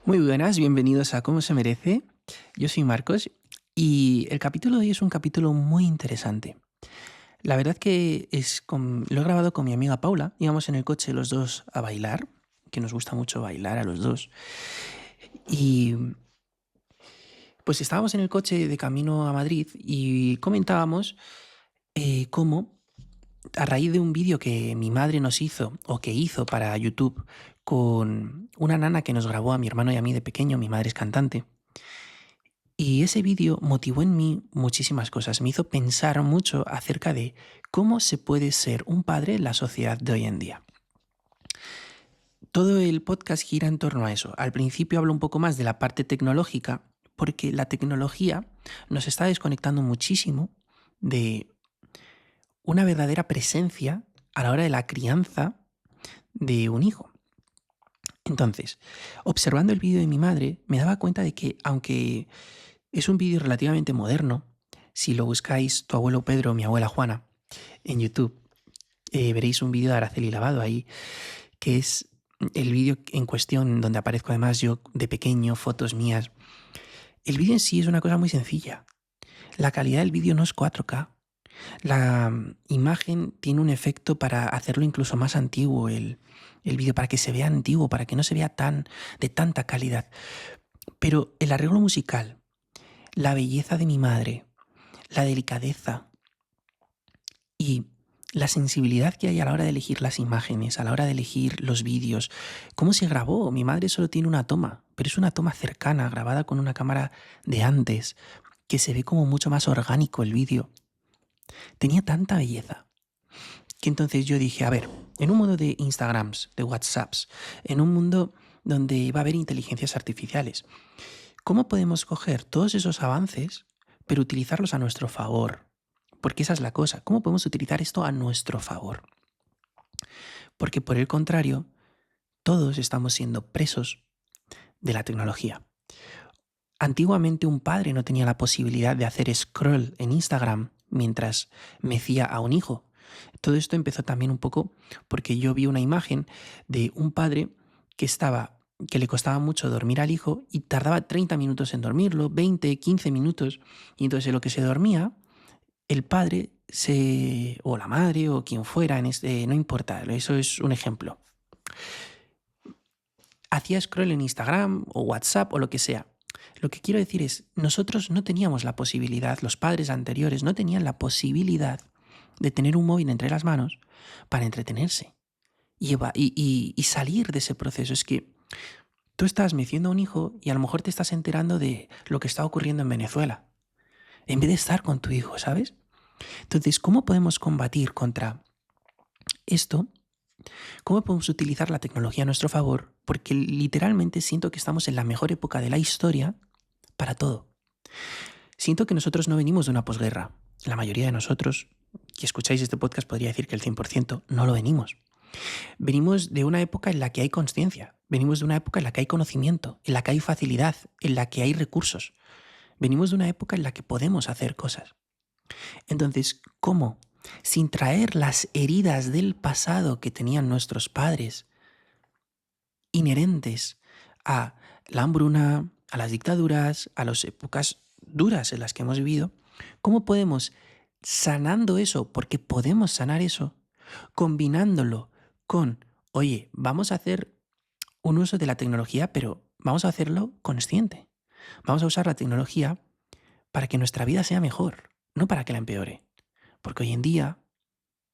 Muy buenas, bienvenidos a Cómo se merece. Yo soy Marcos y el capítulo de hoy es un capítulo muy interesante. La verdad que lo he grabado con mi amiga Paula, íbamos en el coche los dos a bailar, que nos gusta mucho bailar a los dos. Y pues estábamos en el coche de camino a Madrid y comentábamos cómo a raíz de un vídeo que mi madre nos hizo o que hizo para YouTube con una nana que nos grabó a mi hermano y a mí de pequeño, mi madre es cantante. Y ese vídeo motivó en mí muchísimas cosas, me hizo pensar mucho acerca de cómo se puede ser un padre en la sociedad de hoy en día. Todo el podcast gira en torno a eso. Al principio hablo un poco más de la parte tecnológica, porque la tecnología nos está desconectando muchísimo de una verdadera presencia a la hora de la crianza de un hijo. Entonces, observando el vídeo de mi madre, me daba cuenta de que aunque es un vídeo relativamente moderno, si lo buscáis tu abuelo Pedro o mi abuela Juana en YouTube, veréis un vídeo de Araceli Lavado ahí, que es el vídeo en cuestión donde aparezco además yo de pequeño, fotos mías. El vídeo en sí es una cosa muy sencilla. La calidad del vídeo no es 4K. La imagen tiene un efecto para hacerlo incluso más antiguo el vídeo, para que se vea antiguo, para que no se vea de tanta calidad. Pero el arreglo musical, la belleza de mi madre, la delicadeza y la sensibilidad que hay a la hora de elegir las imágenes, a la hora de elegir los vídeos, cómo se grabó. Mi madre solo tiene una toma, pero es una toma cercana, grabada con una cámara de antes, que se ve como mucho más orgánico el vídeo. Tenía tanta belleza que entonces yo dije, a ver, en un mundo de Instagrams, de WhatsApps, en un mundo donde va a haber inteligencias artificiales, ¿cómo podemos coger todos esos avances pero utilizarlos a nuestro favor? Porque esa es la cosa, ¿cómo podemos utilizar esto a nuestro favor? Porque por el contrario, todos estamos siendo presos de la tecnología. Antiguamente un padre no tenía la posibilidad de hacer scroll en Instagram mientras mecía a un hijo. Todo esto empezó también un poco porque yo vi una imagen de un padre que le costaba mucho dormir al hijo y tardaba 30 minutos en dormirlo, 20, 15 minutos, y entonces en lo que se dormía, el padre o la madre o quien fuera, no importa, eso es un ejemplo, hacía scroll en Instagram o WhatsApp o lo que sea. Lo que quiero decir es, nosotros no teníamos la posibilidad, los padres anteriores no tenían la posibilidad de tener un móvil entre las manos para entretenerse y salir de ese proceso. Es que tú estás meciendo a un hijo y a lo mejor te estás enterando de lo que está ocurriendo en Venezuela, en vez de estar con tu hijo, ¿sabes? Entonces, ¿cómo podemos combatir contra esto? ¿Cómo podemos utilizar la tecnología a nuestro favor? Porque literalmente siento que estamos en la mejor época de la historia para todo. Siento que nosotros no venimos de una posguerra. La mayoría de nosotros, que escucháis este podcast, podría decir que el 100% no lo venimos. Venimos de una época en la que hay conciencia. Venimos de una época en la que hay conocimiento, en la que hay facilidad, en la que hay recursos. Venimos de una época en la que podemos hacer cosas. Entonces, ¿cómo? Sin traer las heridas del pasado que tenían nuestros padres, inherentes a la hambruna, a las dictaduras, a las épocas duras en las que hemos vivido, ¿cómo podemos, sanando eso, porque podemos sanar eso, combinándolo con, oye, vamos a hacer un uso de la tecnología, pero vamos a hacerlo consciente? Vamos a usar la tecnología para que nuestra vida sea mejor, no para que la empeore. Porque hoy en día,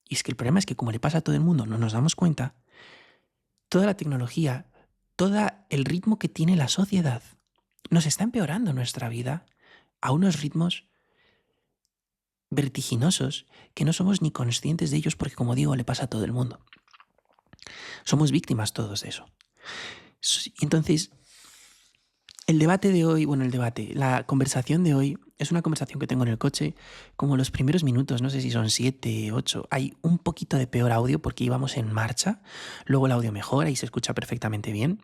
y es que el problema es que como le pasa a todo el mundo, no nos damos cuenta, toda la tecnología, todo el ritmo que tiene la sociedad, nos está empeorando nuestra vida a unos ritmos vertiginosos que no somos ni conscientes de ellos porque, como digo, le pasa a todo el mundo. Somos víctimas todos de eso. Entonces, la conversación de hoy es una conversación que tengo en el coche, como los primeros minutos, no sé si son 7, 8, hay un poquito de peor audio porque íbamos en marcha, luego el audio mejora y se escucha perfectamente bien.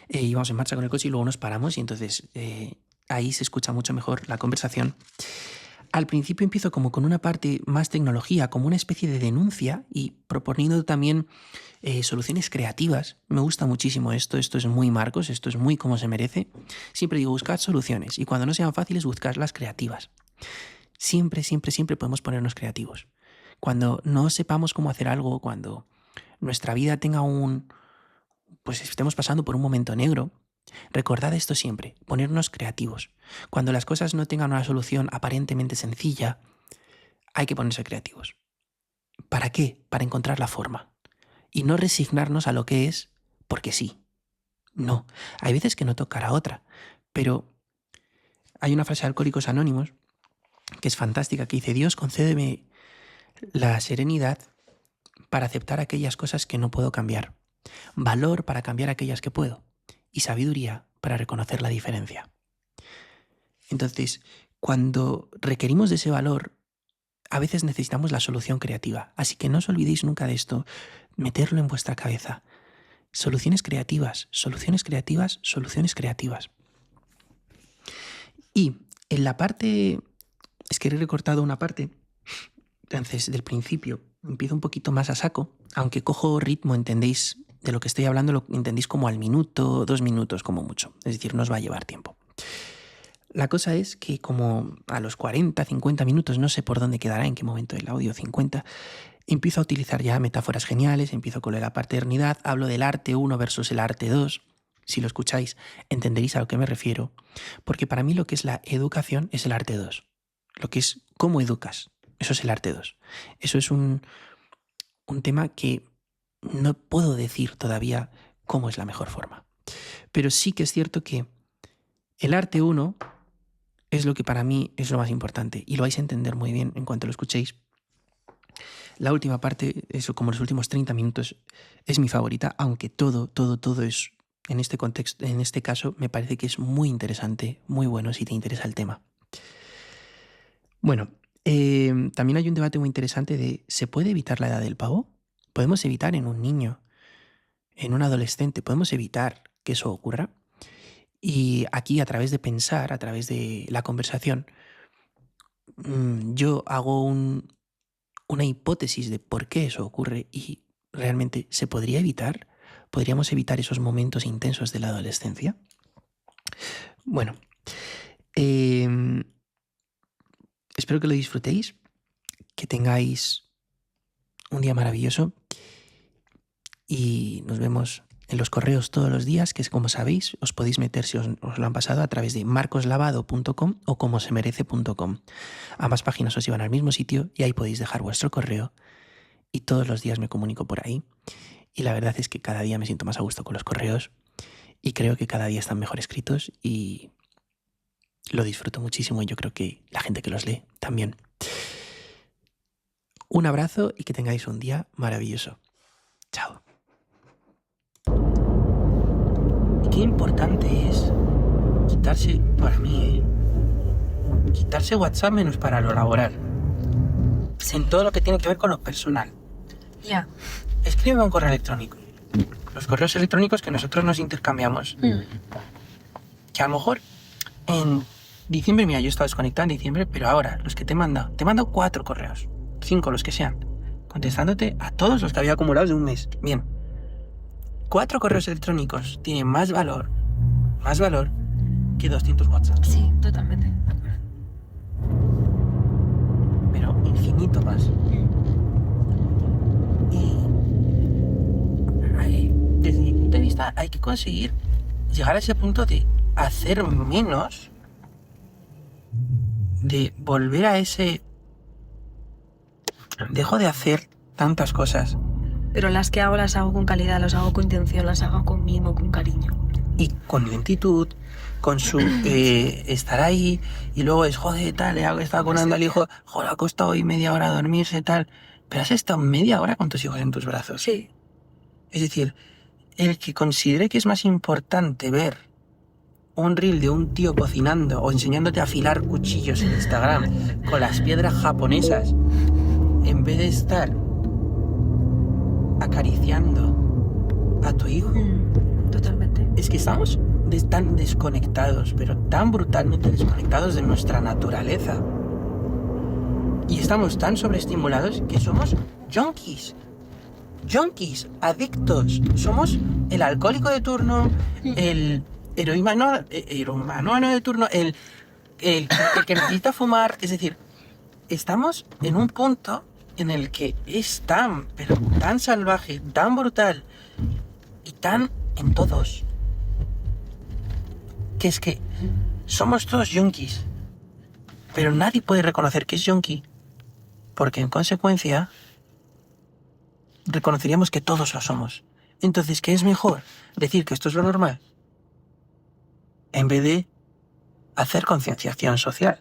Íbamos en marcha con el coche y luego nos paramos y entonces ahí se escucha mucho mejor la conversación. al principio empiezo como con una parte más tecnología, como una especie de denuncia y proponiendo también soluciones creativas. Me gusta muchísimo esto es muy Marcos, esto es muy como se merece. Siempre digo, buscad soluciones y cuando no sean fáciles, buscad las creativas. Siempre, siempre, siempre podemos ponernos creativos. Cuando no sepamos cómo hacer algo, cuando nuestra vida tenga pues estemos pasando por un momento negro, recordad esto siempre, ponernos creativos. Cuando las cosas no tengan una solución aparentemente sencilla, hay que ponerse creativos. ¿Para qué? Para encontrar la forma. Y no resignarnos a lo que es porque sí. No, hay veces que no tocará otra, pero hay una frase de Alcohólicos Anónimos que es fantástica, que dice: Dios, concédeme la serenidad para aceptar aquellas cosas que no puedo cambiar, valor para cambiar aquellas que puedo y sabiduría para reconocer la diferencia. Entonces, cuando requerimos de ese valor, a veces necesitamos la solución creativa. Así que no os olvidéis nunca de esto, meterlo en vuestra cabeza. Soluciones creativas, soluciones creativas, soluciones creativas. Y en la parte, es que he recortado una parte, entonces del principio empiezo un poquito más a saco, aunque cojo ritmo, entendéis de lo que estoy hablando, lo entendéis como al minuto, 2 minutos como mucho, es decir, no os va a llevar tiempo. La cosa es que como a los 40, 50 minutos, no sé por dónde quedará, en qué momento del audio, 50, empiezo a utilizar ya metáforas geniales, empiezo con la paternidad, hablo del arte 1 versus el arte 2. Si lo escucháis, entenderéis a lo que me refiero, porque para mí lo que es la educación es el arte 2. Lo que es cómo educas, eso es el arte 2. Eso es un tema que no puedo decir todavía cómo es la mejor forma. Pero sí que es cierto que el arte 1 es lo que para mí es lo más importante y lo vais a entender muy bien en cuanto lo escuchéis. La última parte, eso como los últimos 30 minutos, es mi favorita, aunque todo es, en este contexto, en este caso, me parece que es muy interesante, muy bueno si te interesa el tema. Bueno, también hay un debate muy interesante de ¿se puede evitar la edad del pavo? ¿Podemos evitar en un niño, en un adolescente, podemos evitar que eso ocurra? Y aquí, a través de pensar, a través de la conversación, yo hago una hipótesis de por qué eso ocurre y realmente se podría evitar. ¿Podríamos evitar esos momentos intensos de la adolescencia? Bueno, espero que lo disfrutéis, que tengáis un día maravilloso y nos vemos en los correos todos los días, que es como sabéis, os podéis meter si os lo han pasado a través de marcoslavado.com o comosemerece.com. Ambas páginas os llevan al mismo sitio y ahí podéis dejar vuestro correo y todos los días me comunico por ahí. Y la verdad es que cada día me siento más a gusto con los correos y creo que cada día están mejor escritos y lo disfruto muchísimo y yo creo que la gente que los lee también. Un abrazo y que tengáis un día maravilloso. Chao. Qué importante es quitarse, para mí, quitarse WhatsApp menos para lo laboral. Pues en todo lo que tiene que ver con lo personal. Ya. Escríbeme un correo electrónico. Los correos electrónicos que nosotros nos intercambiamos. Que a lo mejor en diciembre, mira, yo he estado desconectado en diciembre, pero ahora los que te he mandado 4 correos, 5 los que sean, contestándote a todos los que había acumulados de un mes. Bien. 4 correos electrónicos tienen más valor que 200 WhatsApp. Sí, totalmente. Pero infinito más. Y desde mi punto de vista hay que conseguir llegar a ese punto de hacer menos, de volver a ese... Dejo de hacer tantas cosas. Pero las que hago las hago con calidad, las hago con intención, las hago con mimo, con cariño. Y con lentitud, con su estar ahí, y luego es, joder, tal, he estado acunando al hijo, joder, ha costado hoy media hora dormirse, tal. Pero has estado media hora con tus hijos en tus brazos. Sí. Es decir, el que considere que es más importante ver un reel de un tío cocinando o enseñándote a afilar cuchillos en Instagram con las piedras japonesas, en vez de estar acariciando a tu hijo. Totalmente. Es que estamos tan desconectados, pero tan brutalmente desconectados de nuestra naturaleza. Y estamos tan sobreestimulados que somos junkies. Junkies, adictos. Somos el alcohólico de turno, el heroímano de turno, el que necesita fumar. Es decir, estamos en un punto en el que es tan, pero tan salvaje, tan brutal y tan en todos, que es que somos todos junkies. Pero nadie puede reconocer que es junkie, porque en consecuencia reconoceríamos que todos lo somos. Entonces, ¿qué es mejor? Decir que esto es lo normal, en vez de hacer concienciación social.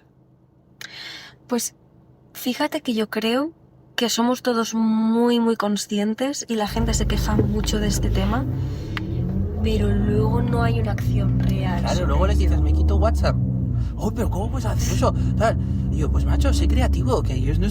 Pues fíjate que yo creo que somos todos muy, muy conscientes y la gente se queja mucho de este tema, pero luego no hay una acción real. Claro, luego les dices, me quito WhatsApp. Oh, pero ¿cómo puedes hacer eso? Tal. Y yo, pues macho, soy creativo, que yo en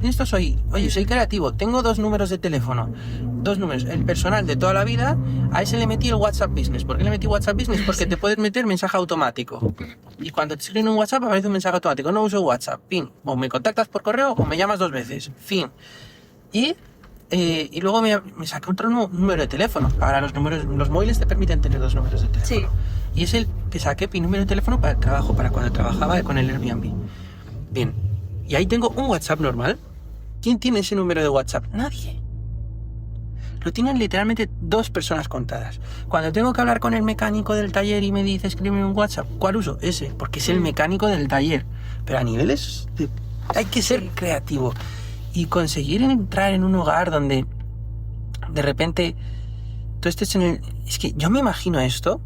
esto soy, oye, soy creativo, tengo 2 números de teléfono, 2 números, el personal de toda la vida, a ese le metí el WhatsApp Business. ¿Por qué le metí WhatsApp Business? Porque te puedes meter mensaje automático. Y cuando te escriben un WhatsApp aparece un mensaje automático, no uso WhatsApp, fin. O me contactas por correo o me llamas 2 veces, fin. Y luego me saqué otro número de teléfono. Ahora los móviles te permiten tener 2 números de teléfono. Sí. Y es el que saqué mi número de teléfono para el trabajo, para cuando trabajaba con el Airbnb. Bien. Y ahí tengo un WhatsApp normal. ¿Quién tiene ese número de WhatsApp? Nadie. Lo tienen literalmente 2 personas contadas. Cuando tengo que hablar con el mecánico del taller y me dice escríbeme un WhatsApp, ¿cuál uso? Ese, porque es el mecánico del taller. Pero a niveles hay que ser creativo y conseguir entrar en un hogar donde de repente tú estés en el... Es que yo me imagino esto.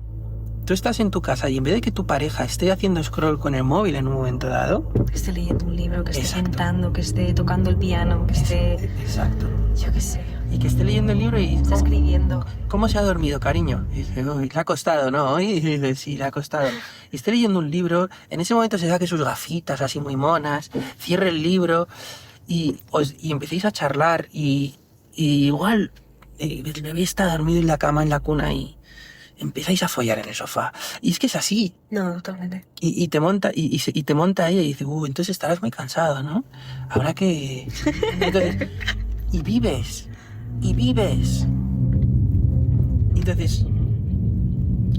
Tú estás en tu casa y en vez de que tu pareja esté haciendo scroll con el móvil en un momento dado... Que esté leyendo un libro, que esté Exacto. cantando, que esté tocando el piano, que esté... Exacto. Yo qué sé. Y que esté leyendo el libro y... Está escribiendo. ¿Cómo se ha dormido, cariño? Y dice, uy, le ha costado, ¿no? Y dice, sí, le ha costado. Y esté leyendo un libro, en ese momento se saque sus gafitas así muy monas, cierre el libro y empecéis a charlar y igual el bebé está dormido en la cama, en la cuna y empezáis a follar en el sofá. Y es que es así. No, totalmente. Y te monta y te monta ella y dice, entonces estarás muy cansado, ¿no? Habrá que... Entonces, y vives. Entonces,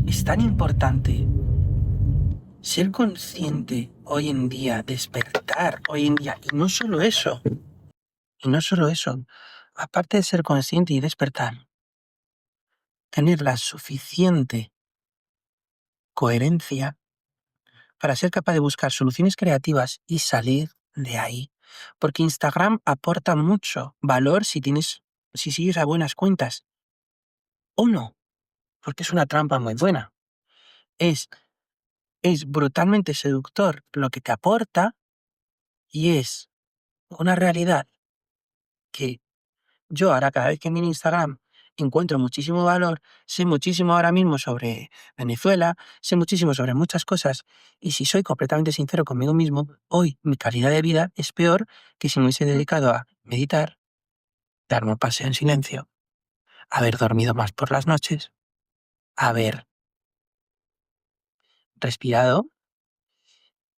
es tan importante ser consciente hoy en día, despertar hoy en día. Y no solo eso. Aparte de ser consciente y despertar, tener la suficiente coherencia para ser capaz de buscar soluciones creativas y salir de ahí. Porque Instagram aporta mucho valor si sigues a buenas cuentas. O no, porque es una trampa muy buena. Es brutalmente seductor lo que te aporta y es una realidad que yo ahora cada vez que miro Instagram encuentro muchísimo valor, sé muchísimo ahora mismo sobre Venezuela, sé muchísimo sobre muchas cosas y si soy completamente sincero conmigo mismo, hoy mi calidad de vida es peor que si me hubiese dedicado a meditar, darme un paseo en silencio, haber dormido más por las noches, haber respirado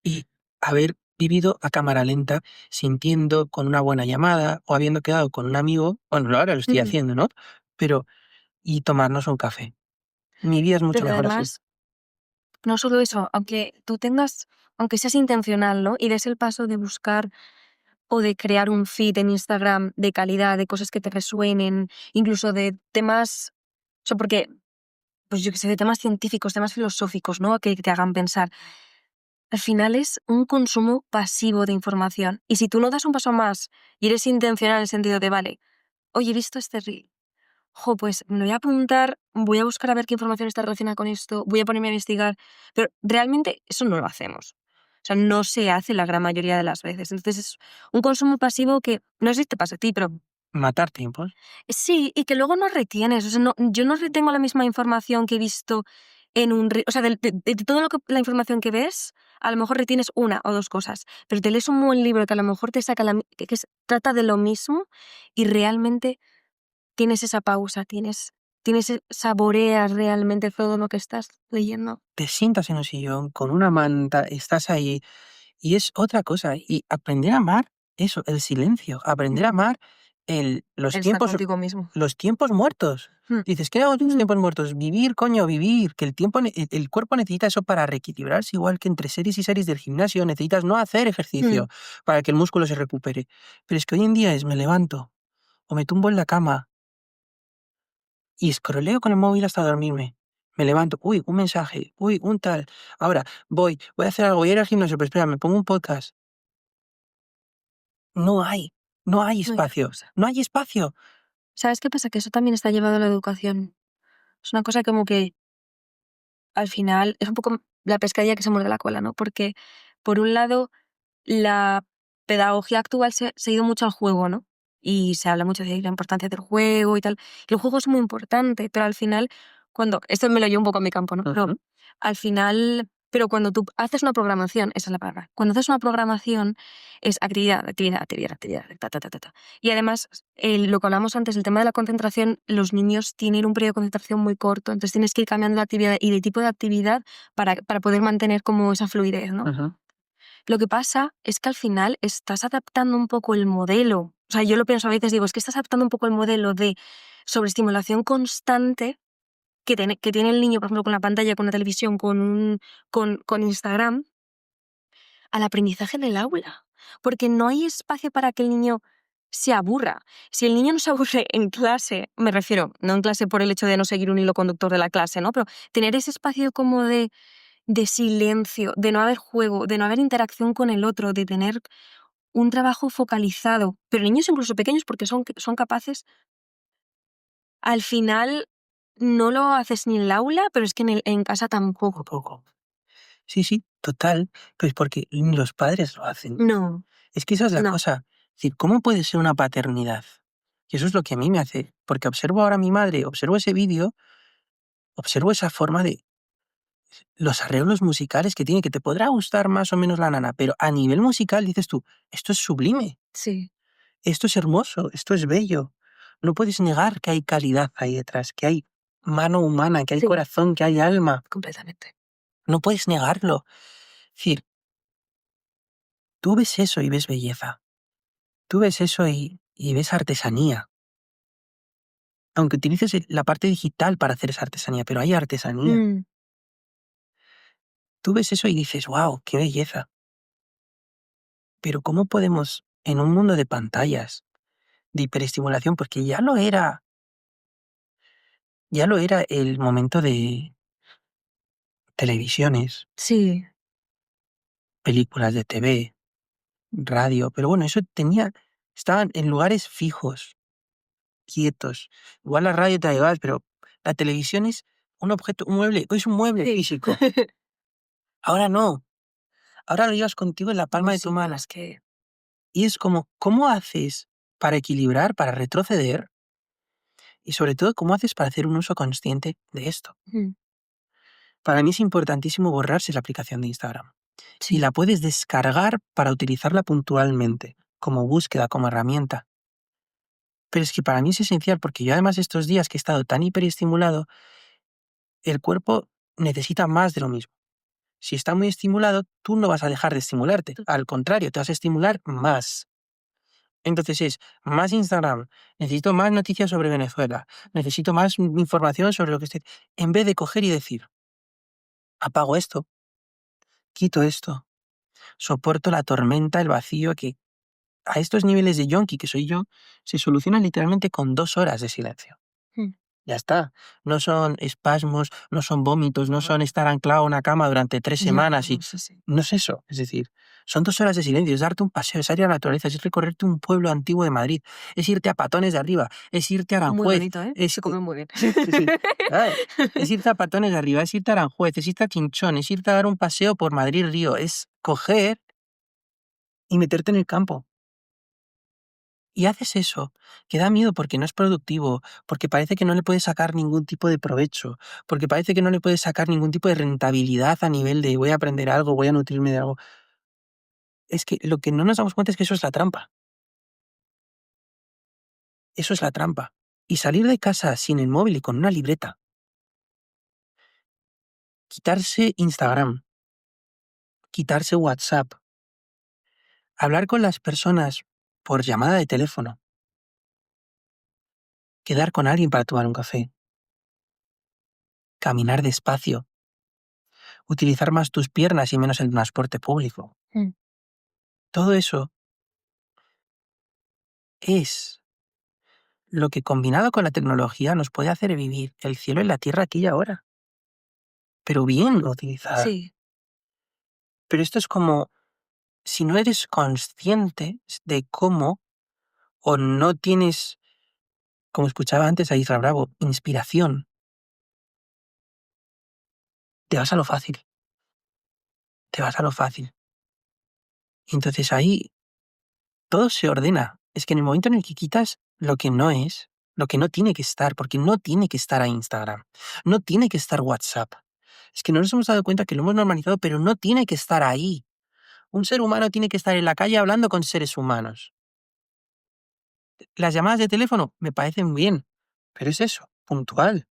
y haber vivido a cámara lenta, sintiendo con una buena llamada o habiendo quedado con un amigo, bueno, ahora lo estoy haciendo, ¿no? Pero, y tomarnos un café. Mi vida es mucho Pero mejor así. además, no solo eso, aunque seas intencional, ¿no? Y des el paso de buscar o de crear un feed en Instagram de calidad, de cosas que te resuenen, incluso de temas, o sea, porque, pues yo qué sé, de temas científicos, temas filosóficos, ¿no? Que te hagan pensar. Al final es un consumo pasivo de información. Y si tú no das un paso más y eres intencional en el sentido de, vale, oye, he visto este reel, pues me lo voy a apuntar, voy a buscar a ver qué información está relacionada con esto, voy a ponerme a investigar, pero realmente eso no lo hacemos. O sea, no se hace la gran mayoría de las veces. Entonces es un consumo pasivo que, no sé si te pasa a ti, pero Matar tiempos. sí, y que luego no retienes. O sea, yo no retengo la misma información que he visto en un reel. O sea, de todo la información que ves, a lo mejor retienes 1 o 2 cosas, pero te lees un buen libro que a lo mejor te saca trata de lo mismo y realmente tienes esa pausa, saboreas realmente todo lo que estás leyendo. Te sientas en un sillón con una manta, estás ahí y es otra cosa. Y aprender a amar eso, el silencio, aprender a amar los El estar tiempos, contigo mismo. los tiempos muertos. Dices, ¿qué hago con los tiempos muertos? Vivir, coño, vivir. Que el cuerpo necesita eso para reequilibrarse, igual que entre series y series del gimnasio necesitas no hacer ejercicio para que el músculo se recupere. Pero es que hoy en día me levanto o me tumbo en la cama y escroleo con el móvil hasta dormirme. Me levanto, uy, un mensaje, uy, un tal. Ahora, voy a hacer algo, voy a ir al gimnasio, pero espera, me pongo un podcast. No hay, no hay No hay otra espacio, cosa. no hay espacio. ¿Sabes qué pasa? Que eso también está llevado a la educación. Es una cosa como que al final es un poco la pescadilla que se muerde la cola, ¿no? Porque, por un lado, la pedagogía actual se ha ido mucho al juego, ¿no? Y se habla mucho de la importancia del juego y tal. Y el juego es muy importante, pero al final, esto me lo llevo un poco a mi campo, ¿no? Pero al final, pero cuando tú haces una programación, esa es la palabra. Cuando haces una programación es actividad, actividad, actividad, actividad, ta, ta, ta, ta, ta. Y además, lo que hablamos antes, el tema de la concentración, los niños tienen un periodo de concentración muy corto, entonces tienes que ir cambiando de actividad y de tipo de actividad para poder mantener como esa fluidez, ¿no? Lo que pasa es que al final estás adaptando un poco el modelo. O sea, yo lo pienso a veces, digo, es que estás adaptando un poco el modelo de sobreestimulación constante que tiene el niño, por ejemplo, con la pantalla, con la televisión, con Instagram, al aprendizaje en el aula. Porque no hay espacio para que el niño se aburra. Si el niño no se aburre en clase, me refiero, no en clase por el hecho de no seguir un hilo conductor de la clase, ¿no? Pero tener ese espacio como de silencio, de no haber juego, de no haber interacción con el otro, de tener un trabajo focalizado, pero niños incluso pequeños porque son capaces, al final no lo haces ni en el aula, pero es que en casa tampoco. Poco. Sí, sí, total. Pues porque ni los padres lo hacen. No, Es que esa es la no. cosa. Es decir, ¿cómo puede ser una paternidad? Y eso es lo que a mí me hace. Porque observo ahora a mi madre, observo ese vídeo, observo esa forma de los arreglos musicales que tiene, que te podrá gustar más o menos la nana, pero a nivel musical dices tú, esto es sublime, Sí, esto es hermoso, esto es bello. No puedes negar que hay calidad ahí detrás, que hay mano humana, que hay sí, corazón, que hay alma. completamente. No puedes negarlo. Es decir, tú ves eso y ves belleza. Tú ves eso y ves artesanía. Aunque utilices la parte digital para hacer esa artesanía, pero hay artesanía. Mm, Tú ves eso y dices, wow, qué belleza. Pero ¿cómo podemos, en un mundo de pantallas, de hiperestimulación, porque ya lo era el momento de televisiones, sí, películas de TV, radio, pero bueno, estaban en lugares fijos, quietos. Igual la radio te da igual, pero la televisión es un objeto, un mueble, es un mueble sí. físico. Ahora no, ahora lo llevas contigo en la palma Uy, de tu sí, pero mano. es que... Y es como, ¿cómo haces para equilibrar, para retroceder? Y sobre todo, ¿cómo haces para hacer un uso consciente de esto? Mm, Para mí es importantísimo borrarse la aplicación de Instagram. Y sí. la puedes descargar para utilizarla puntualmente, como búsqueda, como herramienta. Pero es que para mí es esencial porque yo además estos días que he estado tan hiperestimulado, el cuerpo necesita más de lo mismo. Si está muy estimulado, tú no vas a dejar de estimularte. Al contrario, te vas a estimular más. Entonces es más Instagram, necesito más noticias sobre Venezuela, necesito más información sobre lo que esté. En vez de coger y decir, apago esto, quito esto, soporto la tormenta, el vacío, que a estos niveles de yonki que soy yo, se solucionan literalmente con 2 horas de silencio. Mm. Ya está. No son espasmos, no son vómitos, no son estar anclado a una cama durante 3 semanas y No, sí, sí. no es eso. Es decir, son 2 horas de silencio, es darte un paseo, es salir a la naturaleza, es recorrerte un pueblo antiguo de Madrid, es irte a Patones de Arriba, es irte a Muy Aranjuez, bonito, ¿eh? es, Se come muy bien. sí, sí, sí. Ah, es irte a Patones de Arriba, es irte a Aranjuez, es irte a Chinchón, es irte a dar un paseo por Madrid Río, es coger y meterte en el campo. Y haces eso, que da miedo porque no es productivo, porque parece que no le puedes sacar ningún tipo de provecho, porque parece que no le puedes sacar ningún tipo de rentabilidad a nivel de voy a aprender algo, voy a nutrirme de algo. Es que lo que no nos damos cuenta es que eso es la trampa. Eso es la trampa. Y salir de casa sin el móvil y con una libreta, quitarse Instagram, quitarse WhatsApp, hablar con las personas por llamada de teléfono, quedar con alguien para tomar un café, caminar despacio, utilizar más tus piernas y menos el transporte público. Mm. Todo eso es lo que combinado con la tecnología nos puede hacer vivir el cielo en la tierra aquí y ahora, pero bien utilizada. Sí. Pero esto es como si no eres consciente de cómo o no tienes, como escuchaba antes a Isra Bravo, inspiración, te vas a lo fácil, te vas a lo fácil. Y entonces ahí todo se ordena. Es que en el momento en el que quitas lo que no es, lo que no tiene que estar, porque no tiene que estar a Instagram, no tiene que estar WhatsApp. Es que no nos hemos dado cuenta que lo hemos normalizado, pero no tiene que estar ahí. Un ser humano tiene que estar en la calle hablando con seres humanos. Las llamadas de teléfono me parecen bien, pero es eso, puntual.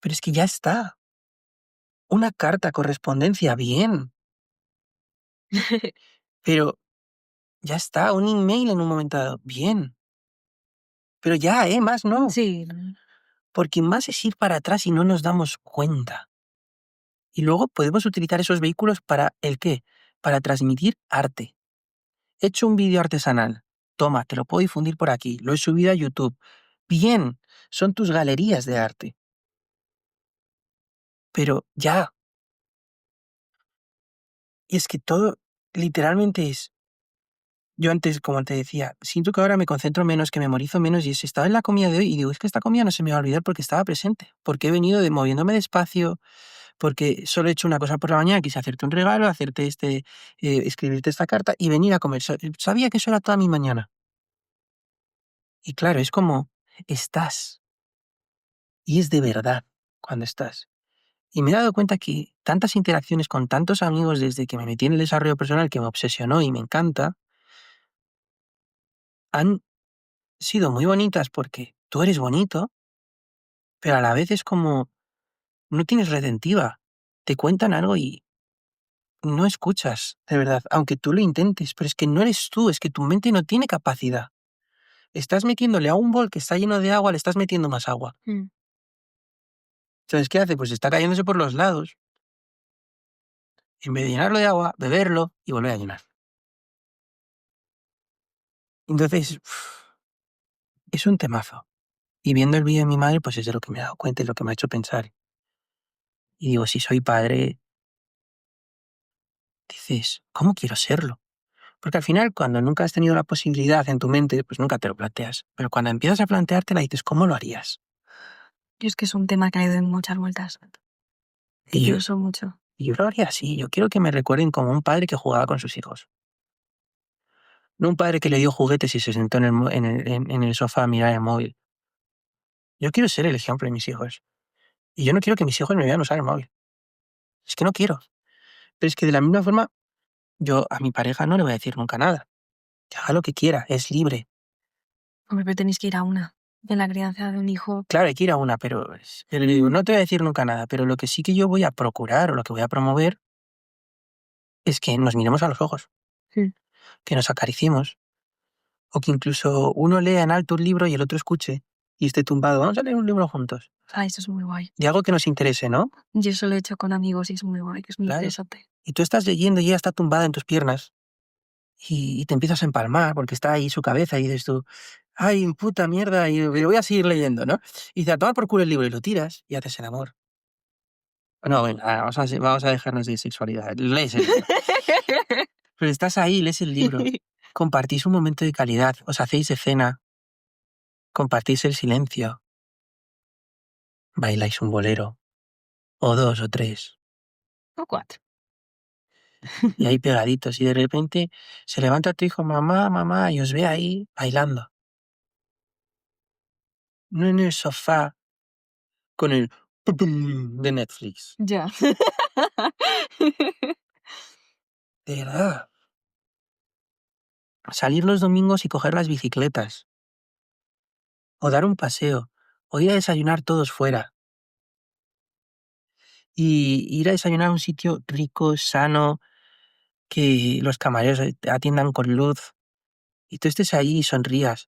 Pero es que ya está. Una carta, correspondencia, bien. Pero ya está, un email en un momento dado, bien. Pero ya, más no. Sí. Porque más es ir para atrás y no nos damos cuenta. Y luego podemos utilizar esos vehículos para ¿el qué? Para transmitir arte. He hecho un vídeo artesanal. Toma, te lo puedo difundir por aquí. Lo he subido a YouTube. Bien, son tus galerías de arte. Pero ya. Y es que todo literalmente es. Yo antes, como te decía, siento que ahora me concentro menos, que memorizo menos y estaba en la comida de hoy y digo, es que esta comida no se me va a olvidar porque estaba presente, porque he venido moviéndome despacio, porque solo he hecho una cosa por la mañana, quise hacerte un regalo, hacerte escribirte esta carta y venir a comer. Sabía que eso era toda mi mañana. Y claro, es como, estás, y es de verdad cuando estás. Y me he dado cuenta que tantas interacciones con tantos amigos desde que me metí en el desarrollo personal que me obsesionó y me encanta, han sido muy bonitas porque tú eres bonito, pero a la vez es como, no tienes redentiva. Te cuentan algo y no escuchas, de verdad, aunque tú lo intentes, pero es que no eres tú, es que tu mente no tiene capacidad. Estás metiéndole a un bol que está lleno de agua, le estás metiendo más agua. Mm. Entonces, ¿qué hace? Pues está cayéndose por los lados. En vez de llenarlo de agua, beberlo y volver a llenar. Entonces, es un temazo. Y viendo el vídeo de mi madre, pues es de lo que me he dado cuenta y lo que me ha hecho pensar. Y digo, si soy padre, dices, ¿cómo quiero serlo? Porque al final, cuando nunca has tenido la posibilidad en tu mente, pues nunca te lo planteas. Pero cuando empiezas a planteártela, dices, ¿cómo lo harías? Yo es que es un tema que le doy muchas vueltas. Que Y yo, pienso mucho. y yo lo haría así. Yo quiero que me recuerden como un padre que jugaba con sus hijos. No un padre que le dio juguetes y se sentó en el sofá a mirar el móvil. Yo quiero ser el ejemplo de mis hijos. Y yo no quiero que mis hijos me vean usar el móvil. Es que no quiero. Pero es que de la misma forma, yo a mi pareja no le voy a decir nunca nada. Que haga lo que quiera, es libre. Hombre, pero tenéis que ir a una. En la crianza de un hijo. Claro, hay que ir a una, pero le digo, no te voy a decir nunca nada, pero lo que sí que yo voy a procurar o lo que voy a promover es que nos miremos a los ojos, Mm. que nos acariciemos, o que incluso uno lea en alto un libro y el otro escuche y esté tumbado. Vamos a leer un libro juntos. Ah, eso es muy guay. De algo que nos interese, ¿no? Yo eso lo he hecho con amigos y es muy guay, que es muy Claro. interesante. Y tú estás leyendo y ella está tumbada en tus piernas y te empiezas a empalmar porque está ahí su cabeza y dices tú, ay, puta mierda, y voy a seguir leyendo, ¿no? Y dices, a tomar por culo el libro y lo tiras y haces el amor. No, venga, vamos a dejarnos de sexualidad. Lees el libro. Pero estás ahí, lees el libro. Compartís un momento de calidad, os hacéis de cena, compartís el silencio, bailáis un bolero, o dos o tres, O cuatro. y ahí pegaditos, y de repente se levanta tu hijo, mamá, mamá, y os ve ahí bailando. No en el sofá con el pum de Netflix. Ya. De verdad. Salir los domingos y coger las bicicletas, o dar un paseo, o ir a desayunar todos fuera. Y ir a desayunar a un sitio rico, sano, que los camareros te atiendan con luz y tú estés ahí y sonrías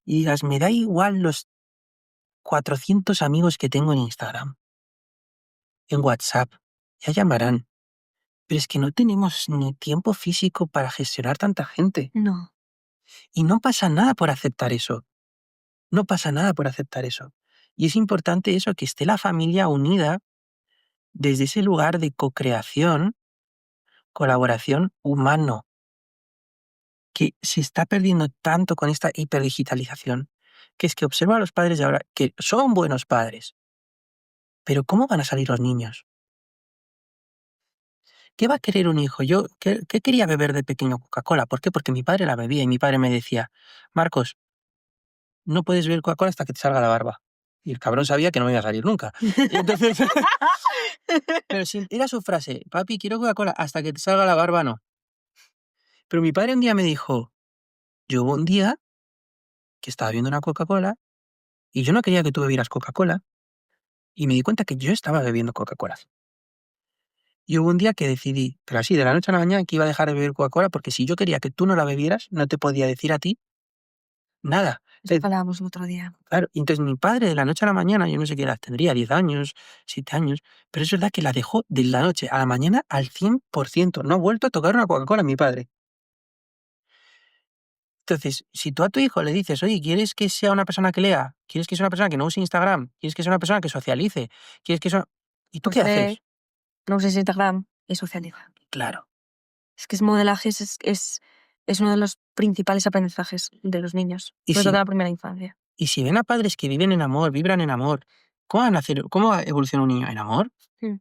y digas, me da igual los 400 amigos que tengo en Instagram, en WhatsApp, ya llamarán. Pero es que no tenemos ni tiempo físico para gestionar tanta gente. No. Y no pasa nada por aceptar eso. No pasa nada por aceptar eso. Y es importante eso, que esté la familia unida desde ese lugar de co-creación, colaboración humano, que se está perdiendo tanto con esta hiperdigitalización, que es que observa a los padres de ahora, que son buenos padres, pero ¿cómo van a salir los niños? ¿Qué va a querer un hijo? Yo, ¿qué quería beber de pequeño? Coca-Cola. ¿Por qué? Porque mi padre la bebía y mi padre me decía, Marcos, no puedes beber Coca-Cola hasta que te salga la barba. Y el cabrón sabía que no me iba a salir nunca. Y entonces, pero era su frase, papi, quiero Coca-Cola hasta que te salga la barba, no. Pero mi padre un día me dijo, yo hubo un día que estaba viendo una Coca-Cola y yo no quería que tú bebieras Coca-Cola y me di cuenta que yo estaba bebiendo Coca-Cola. Y hubo un día que decidí, pero así, de la noche a la mañana, que iba a dejar de beber Coca-Cola porque si yo quería que tú no la bebieras, no te podía decir a ti nada. Eso que hablábamos el otro día. Claro, y entonces mi padre de la noche a la mañana, yo no sé qué edad tendría, 10 años, 7 años, pero es verdad que la dejó de la noche a la mañana al 100%. No ha vuelto a tocar una Coca-Cola mi padre. Entonces, si tú a tu hijo le dices, oye, ¿quieres que sea una persona que lea? ¿Quieres que sea una persona que no use Instagram? ¿Quieres que sea una persona que socialice? ¿Quieres que sea... ¿Y tú Pues qué haces? no uses Instagram y socializa. Claro. Es que es modelaje, es uno de los principales aprendizajes de los niños, Y sobre todo si, en la primera infancia. y si ven a padres que viven en amor, vibran en amor, ¿cómo evoluciona un niño? ¿En amor? Mm.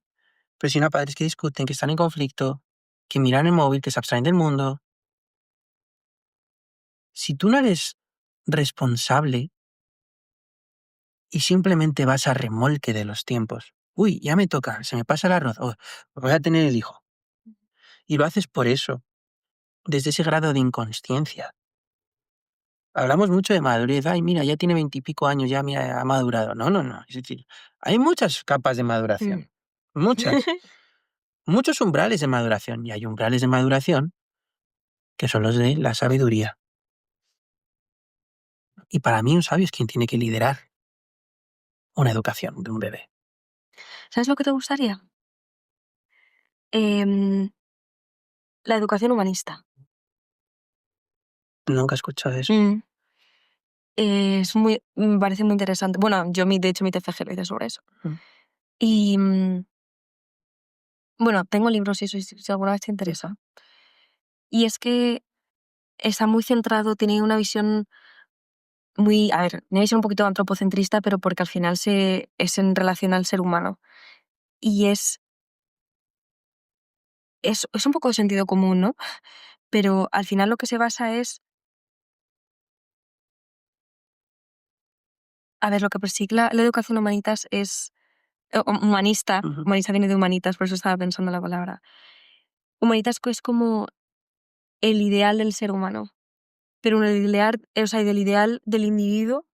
Pero si no a padres que discuten, que están en conflicto, que miran el móvil, que se abstraen del mundo. Si tú no eres responsable y simplemente vas a remolque de los tiempos, uy, ya me toca, se me pasa el arroz, oh, voy a tener el hijo. Y lo haces por eso, desde ese grado de inconsciencia. Hablamos mucho de madurez, ay, mira, ya tiene 20 y pico años, ya mira, ha madurado. No, no, no. Es decir, hay muchas capas de maduración, muchas, muchos umbrales de maduración, y hay umbrales de maduración que son los de la sabiduría. Y para mí un sabio es quien tiene que liderar una educación de un bebé. ¿Sabes lo que te gustaría? La educación humanista. Nunca he escuchado eso. Mm. Me parece muy interesante. Bueno, de hecho mi TFG lo hice sobre eso. Mm. Y bueno, tengo libros y eso, si alguna vez te interesa. Y es que está muy centrado, tiene una visión una visión un poquito antropocentrista, pero porque al final es en relación al ser humano. Y es un poco de sentido común, ¿no? Pero al final lo que se basa es, a ver, lo que persigue la educación humanitas es, humanista, Ujú, humanista viene de humanitas, por eso estaba pensando en la palabra. Humanitas es como el ideal del ser humano, pero o sea, del ideal del individuo,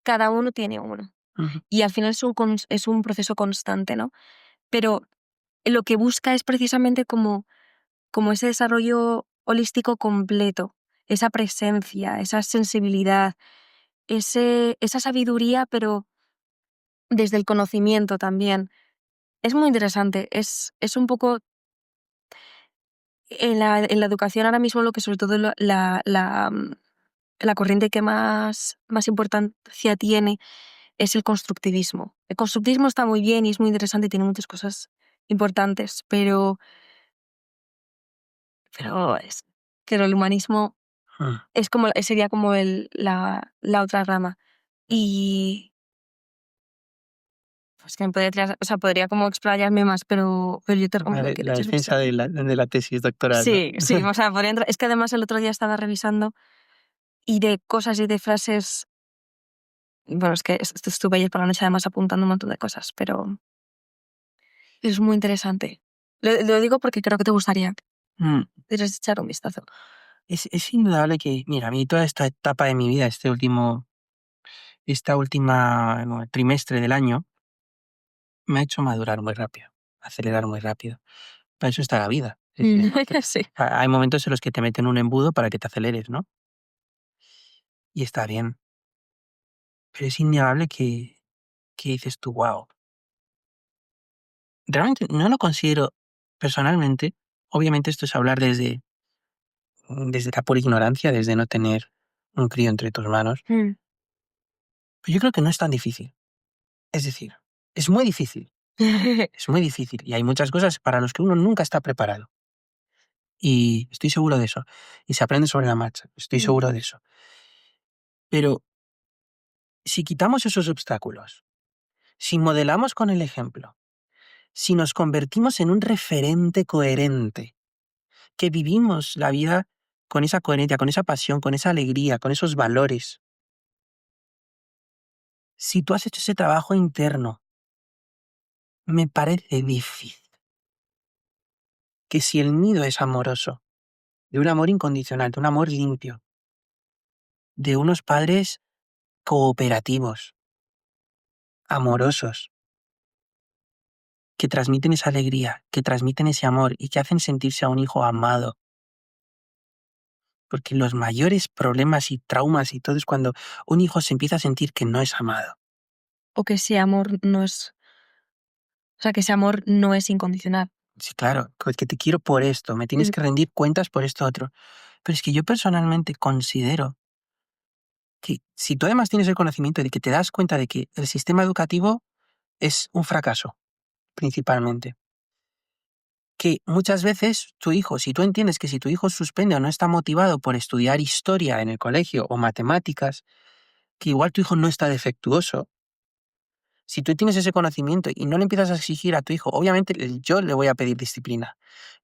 cada uno tiene uno. ujú, Y al final es un proceso constante, ¿no? Pero lo que busca es precisamente como ese desarrollo holístico completo, esa presencia, esa sensibilidad, esa sabiduría, pero desde el conocimiento también. Es muy interesante, es un poco en la educación ahora mismo lo que sobre todo la corriente que más importancia tiene es el constructivismo. El constructivismo está muy bien y es muy interesante y tiene muchas cosas importantes, pero el humanismo ujú. sería como la otra rama. Y pues que me podría como explayarme más, pero yo te recomiendo que le La eches un defensa vistazo. de la tesis doctoral, ¿no? Sí, sí, o sea, podría entrar. Es que además el otro día estaba revisando y de cosas y de frases. Bueno, es que estuve ayer por la noche además apuntando un montón de cosas, pero es muy interesante. Lo digo porque creo que te gustaría. Mm, Quieres echar un vistazo. Es indudable que, mira, a mí toda esta etapa de mi vida, esta última no, trimestre del año, me ha hecho madurar muy rápido, acelerar muy rápido. Para eso está la vida. Sí, sí. Sí. Hay momentos en los que te meten un embudo para que te aceleres, ¿no? Y está bien. Pero es innegable que dices tú, wow. Realmente no lo considero personalmente. Obviamente esto es hablar desde la pura ignorancia, desde no tener un crío entre tus manos. Mm. Pero yo creo que no es tan difícil. Es decir, es muy difícil. Es muy difícil. Y hay muchas cosas para las que uno nunca está preparado. Y estoy seguro de eso. Y se aprende sobre la marcha. Estoy Mm. seguro de eso. Pero si quitamos esos obstáculos, si modelamos con el ejemplo, si nos convertimos en un referente coherente, que vivimos la vida con esa coherencia, con esa pasión, con esa alegría, con esos valores, si tú has hecho ese trabajo interno, me parece difícil que si el nido es amoroso, de un amor incondicional, de un amor limpio, de unos padres cooperativos, amorosos, que transmiten esa alegría, que transmiten ese amor y que hacen sentirse a un hijo amado. Porque los mayores problemas y traumas y todo es cuando un hijo se empieza a sentir que no es amado. O que ese amor no es, o sea, que ese amor no es incondicional. Sí, claro, que te quiero por esto, me tienes Mm. que rendir cuentas por esto otro. Pero es que yo personalmente considero que si tú además tienes el conocimiento de que te das cuenta de que el sistema educativo es un fracaso, principalmente, que muchas veces tu hijo, si tú entiendes que si tu hijo suspende o no está motivado por estudiar historia en el colegio o matemáticas, que igual tu hijo no está defectuoso, si tú tienes ese conocimiento y no le empiezas a exigir a tu hijo, obviamente yo le voy a pedir disciplina,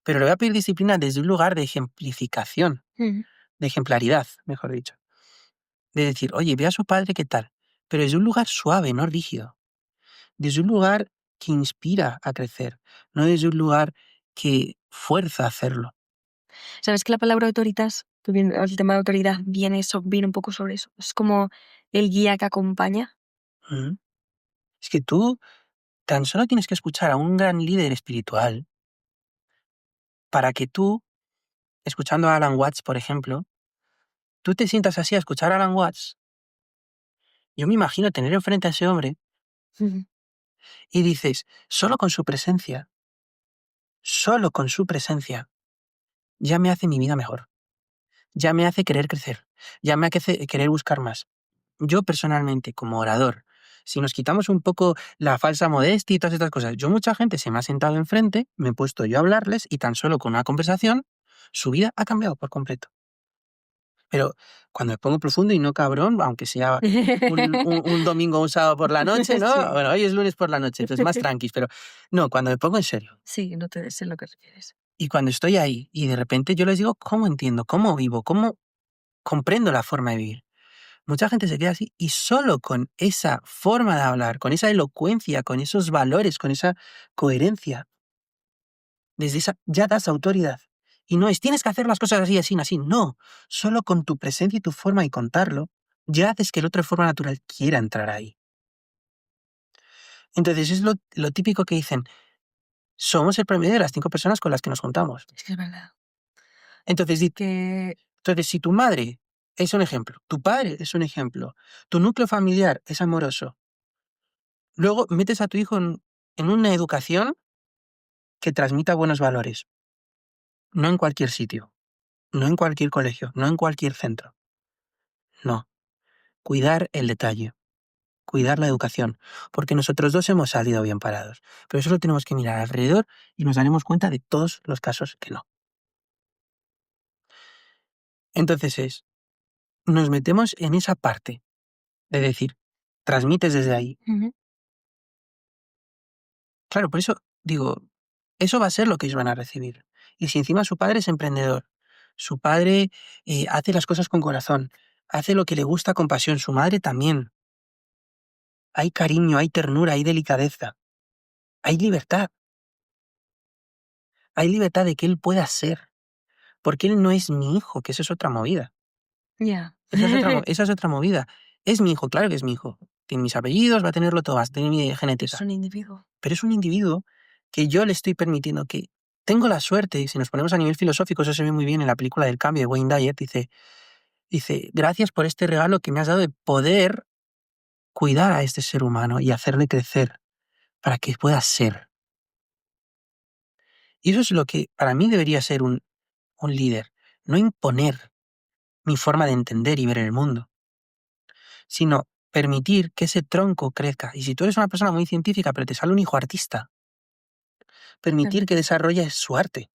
pero le voy a pedir disciplina desde un lugar de ejemplificación, Mm. de ejemplaridad, mejor dicho. De decir, oye, ve a su padre qué tal, pero desde un lugar suave, no rígido, desde un lugar que inspira a crecer, no desde un lugar que fuerza a hacerlo. ¿Sabes que la palabra autoritas, el tema de autoridad viene un poco sobre eso? Es como el guía que acompaña. ¿Mm? Es que tú tan solo tienes que escuchar a un gran líder espiritual para que tú, escuchando a Alan Watts, por ejemplo, tú te sientas así a escuchar a Alan Watts. Yo me imagino tener enfrente a ese hombre Ujú. y dices, solo con su presencia, ya me hace mi vida mejor, ya me hace querer crecer, ya me hace querer buscar más. Yo personalmente, como orador, si nos quitamos un poco la falsa modestia y todas estas cosas, mucha gente se me ha sentado enfrente, me he puesto yo a hablarles y tan solo con una conversación, su vida ha cambiado por completo. Pero cuando me pongo profundo y no cabrón, aunque sea un domingo o un sábado por la noche, ¿no? Sí. Bueno, hoy es lunes por la noche, entonces más tranquis, pero no, cuando me pongo en serio Sí, no te sé lo que refieres. y cuando estoy ahí y de repente yo les digo cómo entiendo, cómo vivo, cómo comprendo la forma de vivir. Mucha gente se queda así y solo con esa forma de hablar, con esa elocuencia, con esos valores, con esa coherencia, desde esa ya das autoridad. Y no es tienes que hacer las cosas así, así, así. No, solo con tu presencia y tu forma de contarlo, ya haces que el otro de forma natural quiera entrar ahí. Entonces es lo típico que dicen, somos el promedio de las 5 personas con las que nos juntamos. Es que es verdad. Entonces, Que entonces si tu madre es un ejemplo, tu padre es un ejemplo, tu núcleo familiar es amoroso, luego metes a tu hijo en una educación que transmita buenos valores, no en cualquier sitio, no en cualquier colegio, no en cualquier centro. No, cuidar el detalle, cuidar la educación, porque nosotros dos hemos salido bien parados, pero eso lo tenemos que mirar alrededor y nos daremos cuenta de todos los casos que no. Entonces nos metemos en esa parte de decir, transmites desde ahí. ujú. Claro, por eso digo, eso va a ser lo que ellos van a recibir. Y si encima su padre es emprendedor, su padre hace las cosas con corazón, hace lo que le gusta con pasión, su madre también. Hay cariño, hay ternura, hay delicadeza, hay libertad de que él pueda ser, porque él no es mi hijo, que esa es otra movida. Ya. Esa es otra movida. Es mi hijo, claro que es mi hijo. Tiene mis apellidos, va a tenerlo todo, va a tener mi Es genética. un individuo. Pero es un individuo que yo le estoy permitiendo que tengo la suerte, y si nos ponemos a nivel filosófico, eso se ve muy bien en la película del cambio de Wayne Dyer, dice, gracias por este regalo que me has dado de poder cuidar a este ser humano y hacerle crecer para que pueda ser. Y eso es lo que para mí debería ser un líder, no imponer mi forma de entender y ver el mundo, sino permitir que ese tronco crezca. Y si tú eres una persona muy científica, pero te sale un hijo artista, Claro. permitir que desarrolle su arte.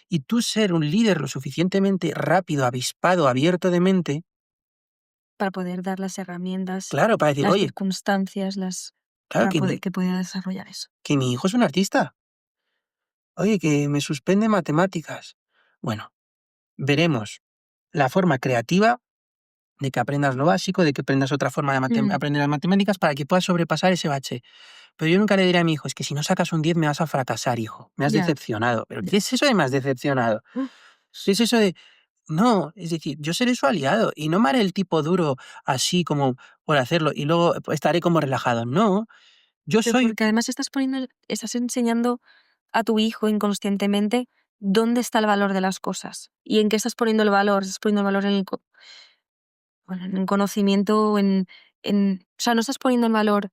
Y tú ser un líder lo suficientemente rápido, avispado, abierto de mente, Para poder dar las herramientas, claro, para decir, las oye, circunstancias, claro para poder que pueda desarrollar eso. que mi hijo es un artista, oye, que me suspende matemáticas. Bueno, veremos la forma creativa de que aprendas lo básico, de que aprendas otra forma de aprender las matemáticas para que puedas sobrepasar ese bache. Pero yo nunca le diré a mi hijo, es que si no sacas un 10 me vas a fracasar, hijo. Me has Ya. decepcionado. ¿Pero Ya. qué es eso de me has decepcionado? Mm. ¿Qué es eso de...? No, es decir, yo seré su aliado y no me haré el tipo duro así como por hacerlo y luego estaré como relajado. No, yo Pero soy... porque además estás enseñando a tu hijo inconscientemente dónde está el valor de las cosas y en qué estás poniendo el valor. Estás poniendo el valor en el conocimiento, o sea, no estás poniendo el valor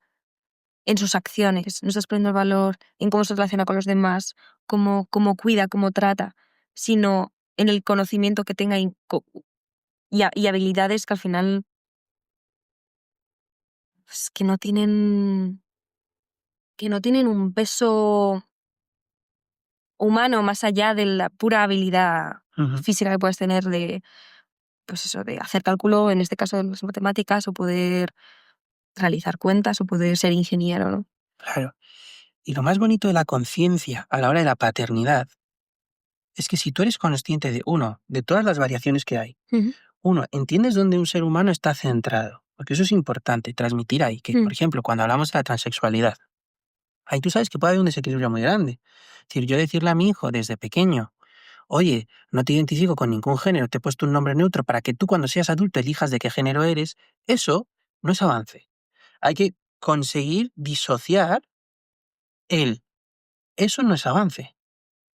en sus acciones, no estás poniendo el valor en cómo se relaciona con los demás, cómo cuida, cómo trata, sino en el conocimiento que tenga y habilidades que al final pues, que no tienen un peso humano más allá de la pura habilidad Ujú, física que puedes tener de, pues eso, de hacer cálculo, en este caso de las matemáticas, o poder realizar cuentas, o poder ser ingeniero, ¿no? claro. Y lo más bonito de la conciencia a la hora de la paternidad es que si tú eres consciente de, uno, de todas las variaciones que hay, Ujú. uno, entiendes dónde un ser humano está centrado, porque eso es importante, transmitir ahí, que, por Mm. ejemplo, cuando hablamos de la transexualidad, ahí tú sabes que puede haber un desequilibrio muy grande. Es decir, yo decirle a mi hijo desde pequeño, oye, no te identifico con ningún género, te he puesto un nombre neutro para que tú cuando seas adulto elijas de qué género eres, eso no es avance. Hay que conseguir disociar el, eso no es avance,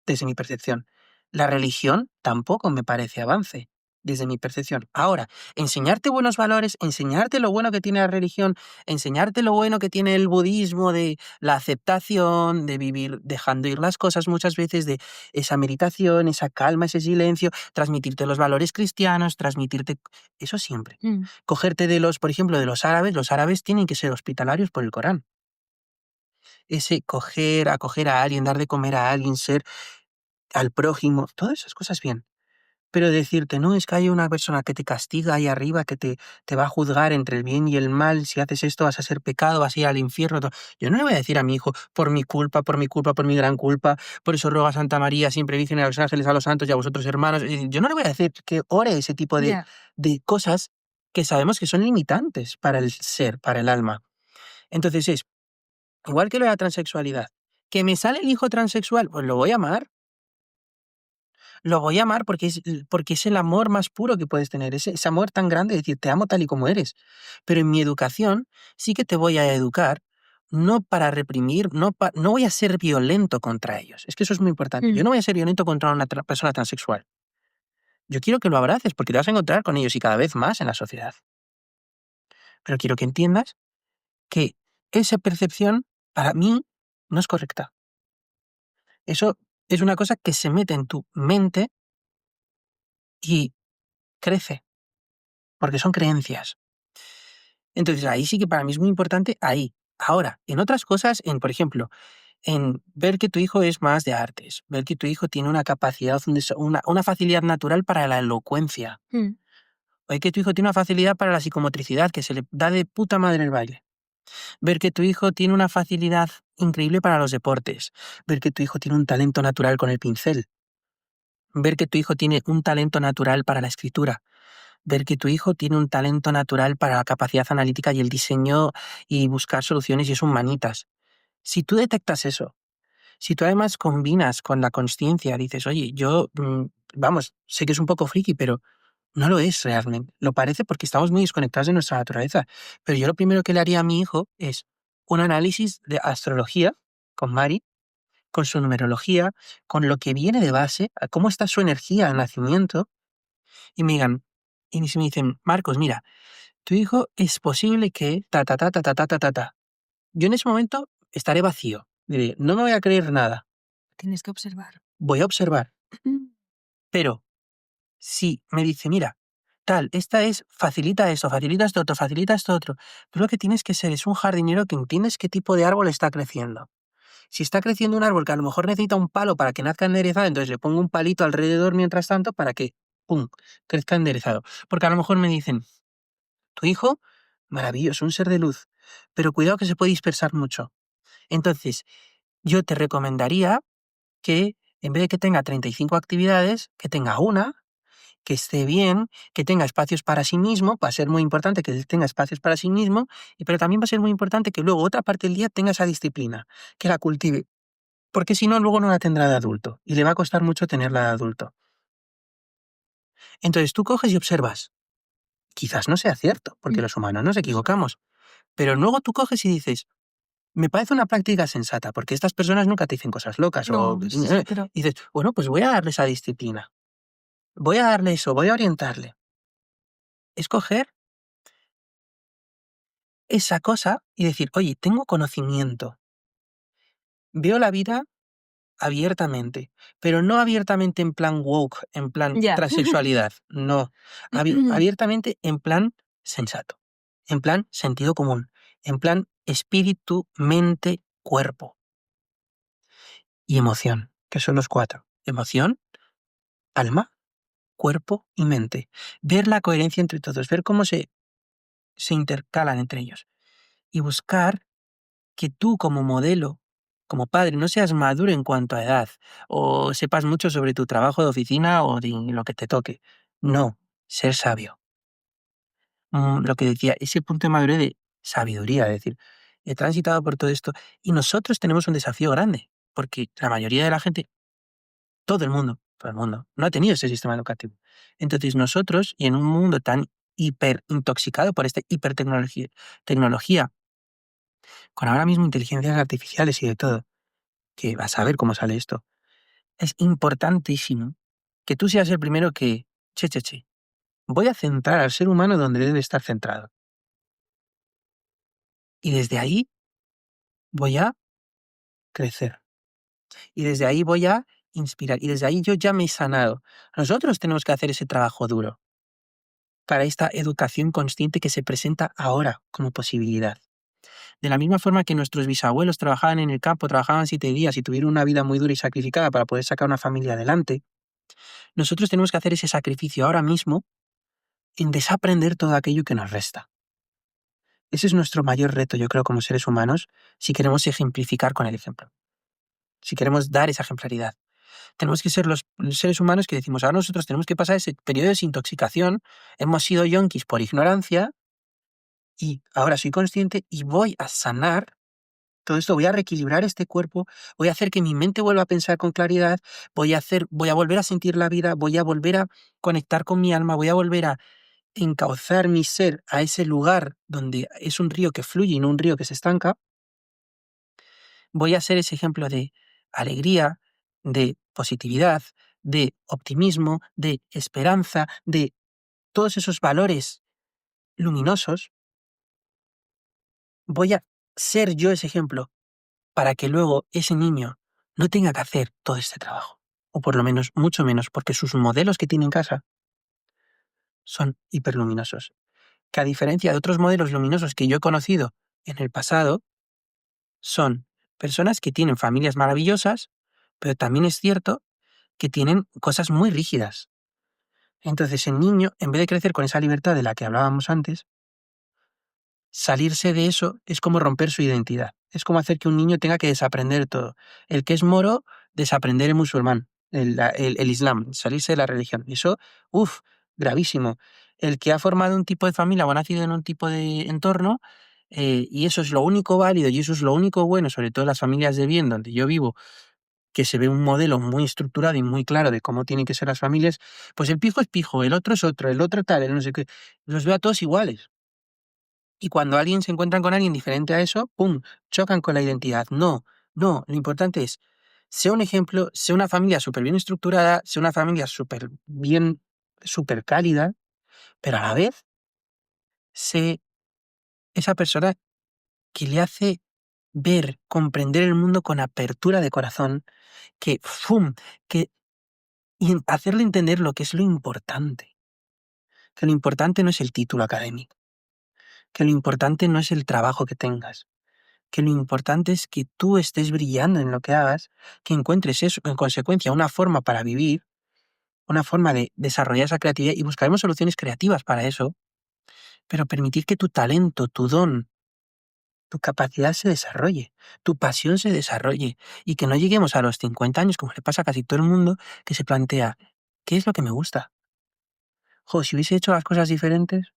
desde mi percepción. La religión tampoco me parece avance, desde mi percepción. Ahora, enseñarte buenos valores, enseñarte lo bueno que tiene la religión, enseñarte lo bueno que tiene el budismo de la aceptación, de vivir dejando ir las cosas muchas veces, de esa meditación, esa calma, ese silencio, transmitirte los valores cristianos, transmitirte... Eso siempre. Mm. Cogerte de por ejemplo, de los árabes tienen que ser hospitalarios por el Corán. Ese coger, acoger a alguien, dar de comer a alguien, ser al prójimo, todas esas cosas bien. Pero decirte, no, es que hay una persona que te castiga ahí arriba, que te va a juzgar entre el bien y el mal, si haces esto vas a ser pecado, vas a ir al infierno. Yo no le voy a decir a mi hijo, por mi culpa, por mi culpa, por mi gran culpa, por eso ruego a Santa María, siempre dicen a los ángeles, a los santos y a vosotros hermanos. Yo no le voy a decir que ore ese tipo Ya. de cosas que sabemos que son limitantes para el ser, para el alma. Entonces es, igual que lo de la transexualidad, que me sale el hijo transexual, pues lo voy a amar. Lo voy a amar porque es el amor más puro que puedes tener, ese amor tan grande de decir, te amo tal y como eres. Pero en mi educación sí que te voy a educar, no para reprimir, no voy a ser violento contra ellos. Es que eso es muy importante. Yo Mm. no voy a ser violento contra una persona transexual. Yo quiero que lo abraces porque te vas a encontrar con ellos y cada vez más en la sociedad. Pero quiero que entiendas que esa percepción para mí no es correcta. Eso es una cosa que se mete en tu mente y crece, porque son creencias. Entonces, ahí sí que para mí es muy importante, ahí. Ahora, en otras cosas, por ejemplo, en ver que tu hijo es más de artes, ver que tu hijo tiene una capacidad, una facilidad natural para la elocuencia, Mm. ver que tu hijo tiene una facilidad para la psicomotricidad, que se le da de puta madre el baile, ver que tu hijo tiene una facilidad increíble para los deportes, ver que tu hijo tiene un talento natural con el pincel, ver que tu hijo tiene un talento natural para la escritura, ver que tu hijo tiene un talento natural para la capacidad analítica y el diseño y buscar soluciones y es un manitas. Si tú detectas eso, si tú además combinas con la consciencia, dices, oye, yo, vamos, sé que es un poco friki, pero no lo es realmente. Lo parece porque estamos muy desconectados de nuestra naturaleza. Pero yo lo primero que le haría a mi hijo es un análisis de astrología con Mari, con su numerología, con lo que viene de base, a cómo está su energía al nacimiento, y me digan, y si me dicen, Marcos, mira, tu hijo es posible que ta ta ta ta ta ta ta ta ta. Yo en ese momento estaré vacío. Diré, no me voy a creer nada, Tienes que observar. voy a observar. Pero si me dice, mira, tal, esta es, facilita esto otro, facilita esto otro, tú lo que tienes que ser es un jardinero que entiendes qué tipo de árbol está creciendo. Si está creciendo un árbol que a lo mejor necesita un palo para que nazca enderezado, entonces le pongo un palito alrededor mientras tanto para que, ¡pum!, crezca enderezado. Porque a lo mejor me dicen, tu hijo, maravilloso, un ser de luz, pero cuidado que se puede dispersar mucho. Entonces, yo te recomendaría que en vez de que tenga 35 actividades, que tenga una, que esté bien, que tenga espacios para sí mismo, va a ser muy importante que él tenga espacios para sí mismo, pero también va a ser muy importante que luego otra parte del día tenga esa disciplina, que la cultive, porque si no, luego no la tendrá de adulto y le va a costar mucho tenerla de adulto. Entonces tú coges y observas. Quizás no sea cierto, porque los humanos nos equivocamos, pero luego tú coges y dices, me parece una práctica sensata, porque estas personas nunca te dicen cosas locas, No, sí, pero y dices, bueno, pues voy a darle esa disciplina, voy a darle eso, voy a orientarle. Escoger esa cosa y decir, oye, tengo conocimiento, veo la vida abiertamente, pero no abiertamente en plan woke, en plan ya. transexualidad, no, abiertamente en plan sensato, en plan sentido común, en plan espíritu, mente, cuerpo y emoción, que son los cuatro. Emoción, alma, cuerpo y mente. Ver la coherencia entre todos, ver cómo se intercalan entre ellos y buscar que tú como modelo, como padre, no seas maduro en cuanto a edad o sepas mucho sobre tu trabajo de oficina o de lo que te toque. No, ser sabio. Lo que decía, ese punto de madurez de sabiduría, es decir, he transitado por todo esto y nosotros tenemos un desafío grande, porque la mayoría de la gente, todo el mundo, no ha tenido ese sistema educativo. Entonces nosotros, y en un mundo tan hiper intoxicado por esta tecnología, con ahora mismo inteligencias artificiales y de todo, que vas a ver cómo sale esto. Es importantísimo que tú seas el primero que, che, voy a centrar al ser humano donde debe estar centrado. Y desde ahí voy a crecer. Y desde ahí voy a inspirar. Y desde ahí yo ya me he sanado. Nosotros tenemos que hacer ese trabajo duro para esta educación consciente que se presenta ahora como posibilidad. De la misma forma que nuestros bisabuelos trabajaban en el campo, trabajaban 7 días y tuvieron una vida muy dura y sacrificada para poder sacar una familia adelante, nosotros tenemos que hacer ese sacrificio ahora mismo en desaprender todo aquello que nos resta. Ese es nuestro mayor reto, yo creo, como seres humanos, si queremos ejemplificar con el ejemplo, si queremos dar esa ejemplaridad. Tenemos que ser los seres humanos que decimos, ahora nosotros tenemos que pasar ese periodo de desintoxicación, hemos sido yonkis por ignorancia y ahora soy consciente y voy a sanar todo esto, voy a reequilibrar este cuerpo, voy a hacer que mi mente vuelva a pensar con claridad, voy a volver a sentir la vida, voy a volver a conectar con mi alma, voy a volver a encauzar mi ser a ese lugar donde es un río que fluye y no un río que se estanca, voy a ser ese ejemplo de alegría, de positividad, de optimismo, de esperanza, de todos esos valores luminosos, voy a ser yo ese ejemplo para que luego ese niño no tenga que hacer todo este trabajo. O por lo menos, mucho menos, porque sus modelos que tiene en casa son hiperluminosos. Que a diferencia de otros modelos luminosos que yo he conocido en el pasado, son personas que tienen familias maravillosas, pero también es cierto que tienen cosas muy rígidas. Entonces el niño, en vez de crecer con esa libertad de la que hablábamos antes, salirse de eso es como romper su identidad. Es como hacer que un niño tenga que desaprender todo. El que es moro, desaprender el musulmán, el islam, salirse de la religión. Eso, uff, gravísimo. El que ha formado un tipo de familia o ha nacido en un tipo de entorno, y eso es lo único válido y eso es lo único bueno, sobre todo en las familias de bien donde yo vivo, que se ve un modelo muy estructurado y muy claro de cómo tienen que ser las familias, pues el pijo es pijo, el otro es otro, el otro tal, el no sé qué. Los veo a todos iguales. Y cuando alguien se encuentran con alguien diferente a eso, ¡pum!, chocan con la identidad. No, no, lo importante es sea un ejemplo, sea una familia súper bien estructurada, sea una familia súper bien, súper cálida, pero a la vez sé esa persona que le hace ver, comprender el mundo con apertura de corazón, que, ¡fum!, que hacerle entender lo que es lo importante, que lo importante no es el título académico, que lo importante no es el trabajo que tengas, que lo importante es que tú estés brillando en lo que hagas, que encuentres eso, en consecuencia, una forma para vivir, una forma de desarrollar esa creatividad y buscaremos soluciones creativas para eso, pero permitir que tu talento, tu don, tu capacidad se desarrolle, tu pasión se desarrolle y que no lleguemos a los 50 años, como le pasa a casi todo el mundo, que se plantea, ¿qué es lo que me gusta? Jo, si hubiese hecho las cosas diferentes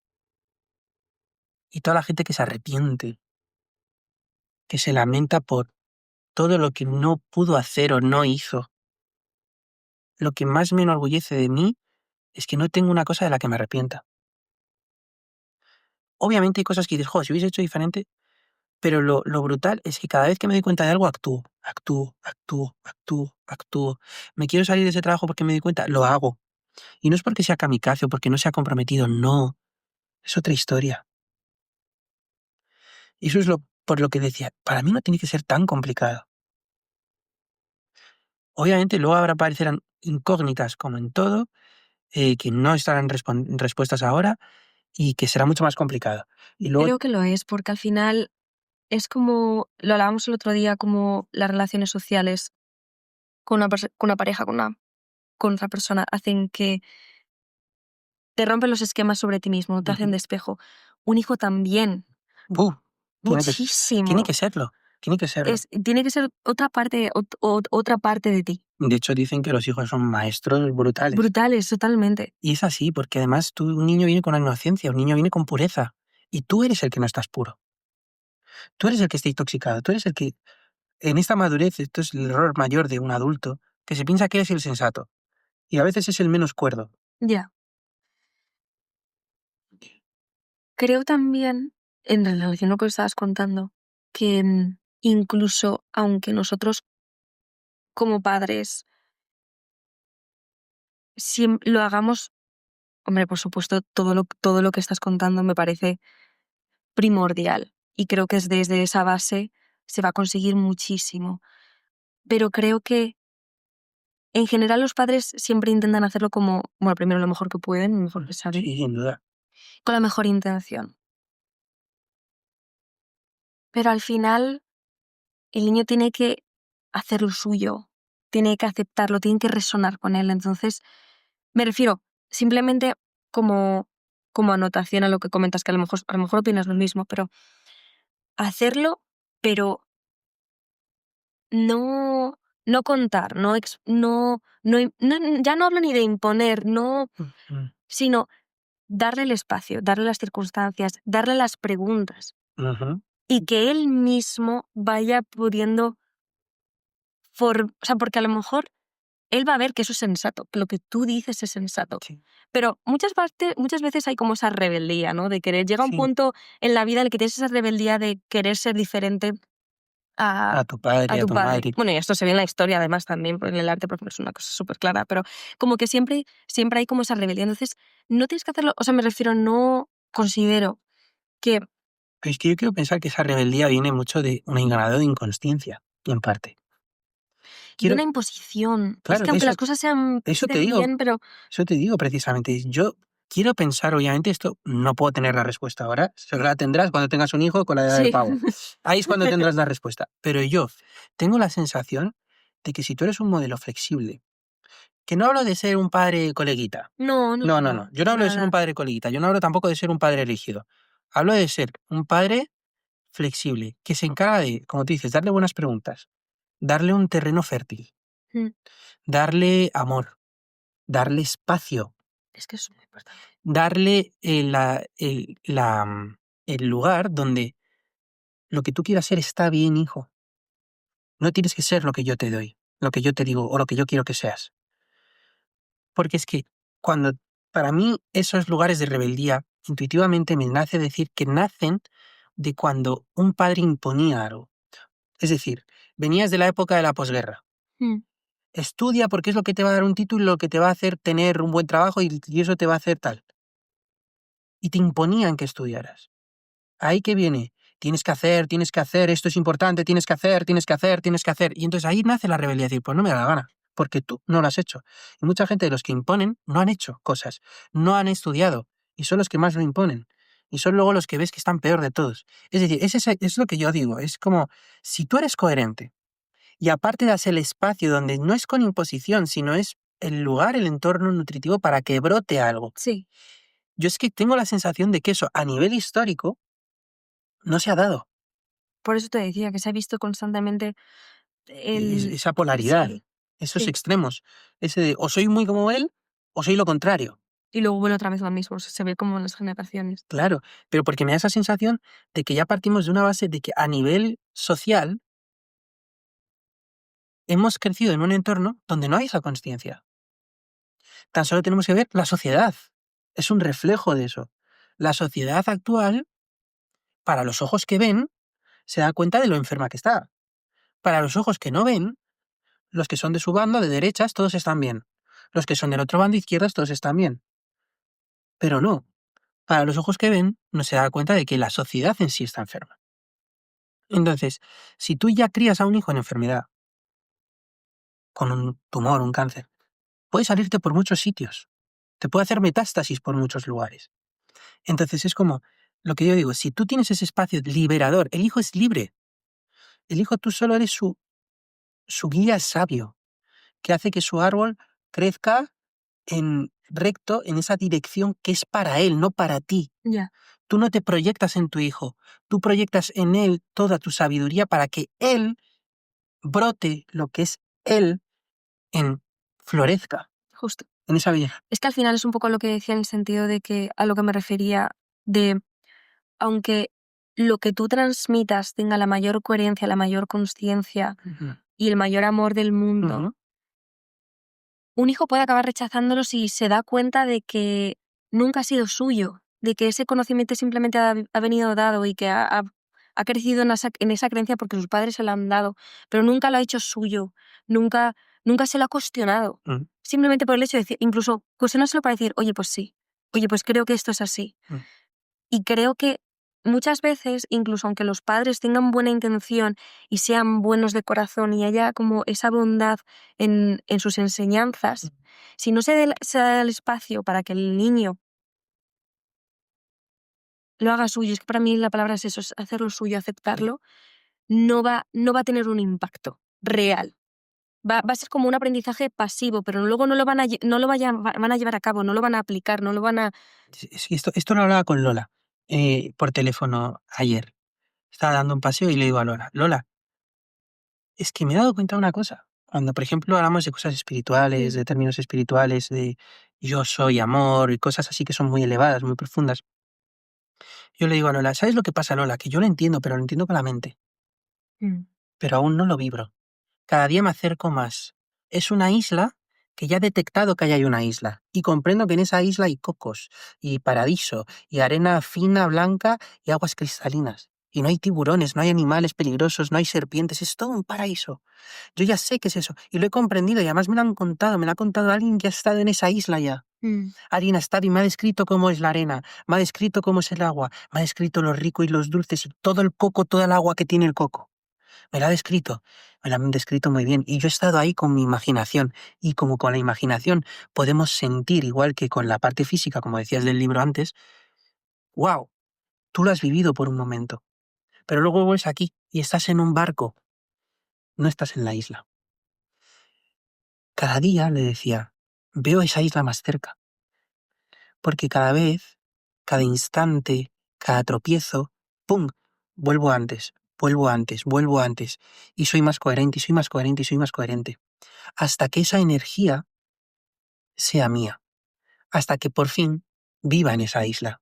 y toda la gente que se arrepiente, que se lamenta por todo lo que no pudo hacer o no hizo. Lo que más me enorgullece de mí es que no tengo una cosa de la que me arrepienta. Obviamente hay cosas que dices, jo, si hubiese hecho diferente, pero lo brutal es que cada vez que me doy cuenta de algo, actúo, actúo, actúo, actúo, actúo. Me quiero salir de ese trabajo porque me doy cuenta, lo hago. Y no es porque sea kamikaze o porque no sea comprometido, no. Es otra historia. Y eso es por lo que decía, para mí no tiene que ser tan complicado. Obviamente luego aparecerán incógnitas como en todo, que no estarán respuestas ahora y que será mucho más complicado. Y luego, Creo que lo es, porque al final es como, lo hablábamos el otro día, como las relaciones sociales con una pareja, con otra persona, hacen que te rompen los esquemas sobre ti mismo, te hacen ujú, de espejo. Un hijo también, ¡buh! tiene que, tiene muchísimo. que serlo, tiene que serlo. Tiene que ser otra parte, otra parte de ti. De hecho, dicen que los hijos son maestros brutales. Brutales, totalmente. Y es así, porque además un niño viene con inocencia, un niño viene con pureza. Y tú eres el que no estás puro. Tú eres el que está intoxicado. Tú eres el que, en esta madurez, esto es el error mayor de un adulto, que se piensa que eres el sensato. Y a veces es el menos cuerdo. Ya. Creo también, en relación a lo que estabas contando, que incluso aunque nosotros como padres lo hagamos, hombre, por supuesto, todo lo que estás contando me parece primordial. Y creo que es desde esa base se va a conseguir muchísimo. Pero creo que en general los padres siempre intentan hacerlo como, bueno, primero lo mejor que pueden, lo mejor que saben, Sí, sin duda. con la mejor intención. Pero al final el niño tiene que hacer lo suyo, tiene que aceptarlo, tiene que resonar con él. Entonces, me refiero simplemente como, como anotación a lo que comentas, que a lo mejor opinas lo mismo, pero hacerlo, pero no, no contar, ya no hablo ni de imponer, no, Ujú, sino darle el espacio, darle las circunstancias, darle las preguntas ujú, y que él mismo vaya pudiendo, o sea, porque a lo mejor él va a ver que eso es sensato, que lo que tú dices es sensato. sí, Pero muchas veces hay como esa rebeldía, ¿no? De querer, llega un sí. punto en la vida en el que tienes esa rebeldía de querer ser diferente a, A tu padre, a a tu tu padre. madre. Bueno, y esto se ve en la historia además también, en el arte, porque es una cosa súper clara, pero como que siempre hay como esa rebeldía. Entonces, no tienes que hacerlo, o sea, me refiero, no considero que Es que yo quiero pensar que esa rebeldía viene mucho de un grado de inconsciencia, en parte. de Quiero, una imposición. Es claro, que aunque las cosas sean, eso te estén digo, bien, pero eso te digo precisamente. Yo quiero pensar, obviamente, esto no puedo tener la respuesta ahora, solo la tendrás cuando tengas un hijo con la edad del sí. pavo. Ahí es cuando tendrás la respuesta. Pero yo tengo la sensación de que si tú eres un modelo flexible, que no hablo de ser un padre coleguita, No, no, no, no, no, no, no, yo no hablo de ser un nada. padre coleguita, yo no hablo tampoco de ser un padre rígido, hablo de ser un padre flexible, que se encarga de, como tú dices, darle buenas preguntas, darle un terreno fértil, Mm. darle amor, darle espacio, Es que eso es muy importante. darle el lugar donde lo que tú quieras ser está bien, hijo. No tienes que ser lo que yo te doy, lo que yo te digo o lo que yo quiero que seas. Porque es que cuando, para mí, esos lugares de rebeldía, intuitivamente me nace decir que nacen de cuando un padre imponía algo. Es decir, venías de la época de la posguerra. Mm. Estudia porque es lo que te va a dar un título, lo que te va a hacer tener un buen trabajo y eso te va a hacer tal. Y te imponían que estudiaras. Ahí que viene. Tienes que hacer, esto es importante, tienes que hacer, tienes que hacer, tienes que hacer. Y entonces ahí nace la rebeldía, decir, pues no me da la gana, porque tú no lo has hecho. Y mucha gente de los que imponen no han hecho cosas, no han estudiado, y son los que más lo imponen. Y son luego los que ves que están peor de todos. Es decir, es lo que yo digo, es como, si tú eres coherente, y aparte das el espacio donde no es con imposición, sino es el lugar, el entorno nutritivo para que brote algo. Sí, Yo es que tengo la sensación de que eso a nivel histórico no se ha dado. por eso te decía que se ha visto constantemente el... Esa polaridad, Sí, esos sí. extremos, ese de o soy muy como él o soy lo contrario. Y luego vuelve otra vez lo mismo, o sea, se ve como en las generaciones. Claro, pero porque me da esa sensación de que ya partimos de una base de que a nivel social hemos crecido en un entorno donde no hay esa consciencia. Tan solo tenemos que ver la sociedad. Es un reflejo de eso. La sociedad actual, para los ojos que ven, se da cuenta de lo enferma que está. Para los ojos que no ven, los que son de su bando, de derechas, todos están bien. Los que son del otro bando, izquierdas, todos están bien. Pero no. Para los ojos que ven, no se da cuenta de que la sociedad en sí está enferma. Entonces, si tú ya crías a un hijo en enfermedad, con un tumor, un cáncer, puede salirte por muchos sitios. Te puede hacer metástasis por muchos lugares. Entonces es como lo que yo digo, si tú tienes ese espacio liberador, el hijo es libre. El hijo tú solo eres su guía sabio, que hace que su árbol crezca en recto en esa dirección que es para él, no para ti. Ya, Tú no te proyectas en tu hijo, tú proyectas en él toda tu sabiduría para que él brote lo que es él en florezca, justo. en esa belleza. Es que al final es un poco lo que decía en el sentido de que a lo que me refería de, aunque lo que tú transmitas tenga la mayor coherencia, la mayor consciencia Ujú, y el mayor amor del mundo, ujú, un hijo puede acabar rechazándolo si se da cuenta de que nunca ha sido suyo, de que ese conocimiento simplemente ha venido dado y que ha crecido en esa creencia porque sus padres se lo han dado, pero nunca lo ha hecho suyo, nunca, nunca se lo ha cuestionado. ujú, Simplemente por el hecho de decir, incluso cuestionárselo para decir, oye, pues sí, oye, pues creo que esto es así. ujú. Y creo que muchas veces, incluso aunque los padres tengan buena intención y sean buenos de corazón y haya como esa bondad en sus enseñanzas, si no se da el espacio para que el niño lo haga suyo, es que para mí la palabra es eso, es hacerlo suyo, Sí. aceptarlo, no va a tener un impacto real. Va a ser como un aprendizaje pasivo, pero luego no lo van a, no lo van a llevar a cabo, no lo van a aplicar, no lo van a... Sí, sí, esto lo hablaba con Lola por teléfono ayer. Estaba dando un paseo y le digo a Lola, Lola, es que me he dado cuenta de una cosa. Cuando, por ejemplo, hablamos de cosas espirituales, Mm, de términos espirituales, de yo soy amor y cosas así que son muy elevadas, muy profundas, yo le digo a Lola, ¿sabes lo que pasa, Lola? Que yo lo entiendo, pero lo entiendo con la mente, mm, pero aún no lo vibro. Cada día me acerco más. Es una isla que ya he detectado que ahí hay una isla y comprendo que en esa isla hay cocos y paradiso y arena fina, blanca y aguas cristalinas. Y no hay tiburones, no hay animales peligrosos, no hay serpientes, es todo un paraíso. Yo ya sé qué es eso y lo he comprendido y además me lo han contado, me lo ha contado alguien que ha estado en esa isla ya. mm, Alguien ha estado y me ha descrito cómo es la arena, me ha descrito cómo es el agua, me ha descrito lo rico y los dulces y todo el coco, toda el agua que tiene el coco. Me la ha descrito, me la han descrito muy bien. Y yo he estado ahí con mi imaginación. Y como con la imaginación podemos sentir, igual que con la parte física, como decías del libro antes, wow, tú lo has vivido por un momento. Pero luego vuelves aquí y estás en un barco, no estás en la isla. Cada día le decía, veo esa isla más cerca, porque cada vez, cada instante, cada tropiezo, ¡pum! Vuelvo antes, vuelvo antes, vuelvo antes. Y soy más coherente, y soy más coherente, y soy más coherente. Hasta que esa energía sea mía, hasta que por fin viva en esa isla,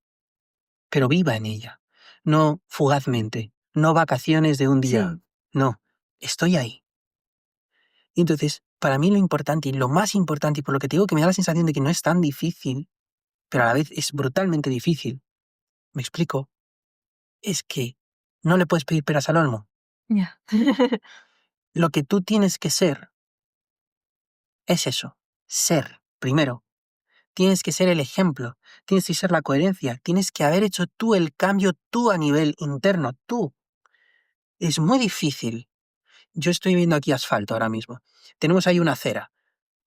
pero viva en ella, no fugazmente, no vacaciones de un día, sí, no, estoy ahí. Y entonces, para mí lo importante y lo más importante, y por lo que te digo que me da la sensación de que no es tan difícil, pero a la vez es brutalmente difícil, me explico, es que no le puedes pedir peras al olmo. ya. Lo que tú tienes que ser es eso, ser, primero. Tienes que ser el ejemplo, tienes que ser la coherencia, tienes que haber hecho tú el cambio tú a nivel interno, tú. Es muy difícil. Yo estoy viendo aquí asfalto ahora mismo. Tenemos ahí una acera.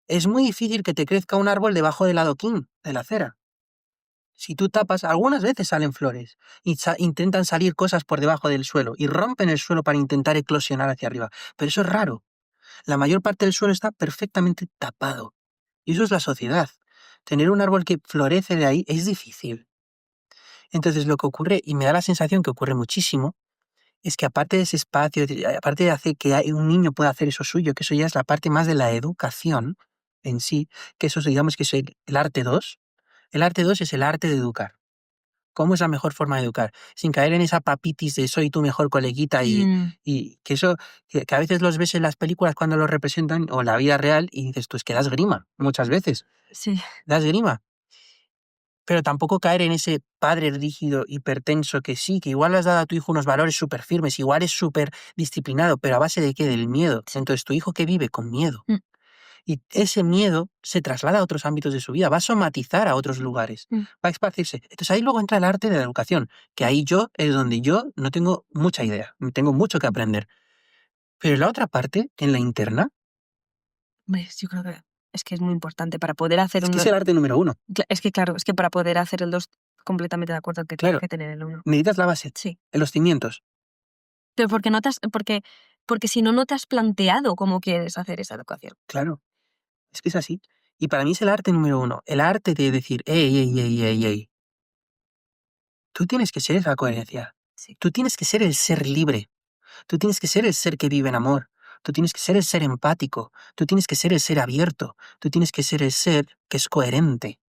Es muy difícil que te crezca un árbol debajo del adoquín de la acera. Si tú tapas, algunas veces salen flores y intentan salir cosas por debajo del suelo y rompen el suelo para intentar eclosionar hacia arriba. Pero eso es raro. La mayor parte del suelo está perfectamente tapado. Y eso es la sociedad. Tener un árbol que florece de ahí es difícil. Entonces lo que ocurre, y me da la sensación que ocurre muchísimo, es que aparte de ese espacio, aparte de hacer que un niño pueda hacer eso suyo, que eso ya es la parte más de la educación en sí, que eso digamos que es el arte 2. El arte 2 es el arte de educar. ¿Cómo es la mejor forma de educar? Sin caer en esa papitis de soy tu mejor coleguita y que eso, que a veces los ves en las películas cuando lo representan o en la vida real y dices, tú es que das grima, muchas veces, Sí. das grima. Pero tampoco caer en ese padre rígido, hipertenso, que sí, que igual le has dado a tu hijo unos valores súper firmes, igual es súper disciplinado, pero ¿a base de qué? Del miedo. Entonces tu hijo que vive con miedo. Mm. Y ese miedo se traslada a otros ámbitos de su vida, va a somatizar a otros lugares, Mm. va a esparcirse. Entonces ahí luego entra el arte de la educación, que ahí yo es donde yo no tengo mucha idea, tengo mucho que aprender. Pero la otra parte, en la interna, Hombre, yo creo que es que es muy importante para poder hacer es que uno. es el arte número 1. Es que claro, es que para poder hacer el 2 completamente de acuerdo que tienes Claro, que tener el 1. necesitas la base, Sí. los cimientos. Pero porque si no, no te has planteado cómo quieres hacer esa educación. Claro, es que es así. Y para mí es el arte número 1, el arte de decir, ey, ey, ey, ey, ey. Tú tienes que ser esa coherencia. Sí. Tú tienes que ser el ser libre. Tú tienes que ser el ser que vive en amor. Tú tienes que ser el ser empático. Tú tienes que ser el ser abierto. Tú tienes que ser el ser que es coherente.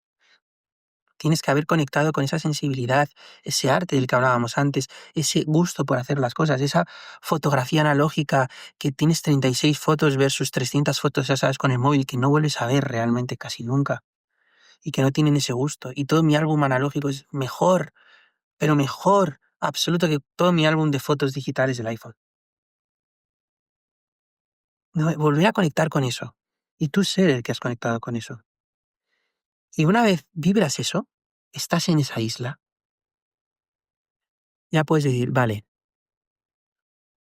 Tienes que haber conectado con esa sensibilidad, ese arte del que hablábamos antes, ese gusto por hacer las cosas, esa fotografía analógica que tienes 36 fotos versus 300 fotos, ya sabes, con el móvil que no vuelves a ver realmente casi nunca y que no tienen ese gusto. Y todo mi álbum analógico es mejor, pero mejor, absoluto, que todo mi álbum de fotos digitales del iPhone. No, volver a conectar con eso. Y tú ser el que has conectado con eso. Y una vez vibras eso, estás en esa isla, ya puedes decir, vale,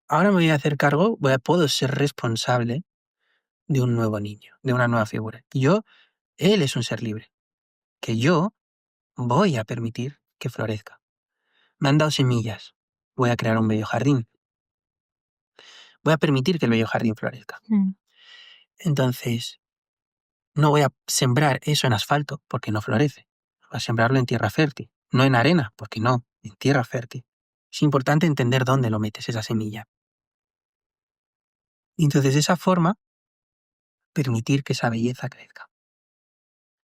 ahora me voy a hacer cargo, puedo ser responsable de un nuevo niño, de una nueva figura. Él es un ser libre, que yo voy a permitir que florezca. Me han dado semillas, voy a crear un bello jardín. Voy a permitir que el bello jardín florezca. Mm. Entonces, no voy a sembrar eso en asfalto porque no florece. Voy a sembrarlo en tierra fértil, no en arena, porque no, en tierra fértil. Es importante entender dónde lo metes esa semilla. Y entonces, de esa forma, permitir que esa belleza crezca.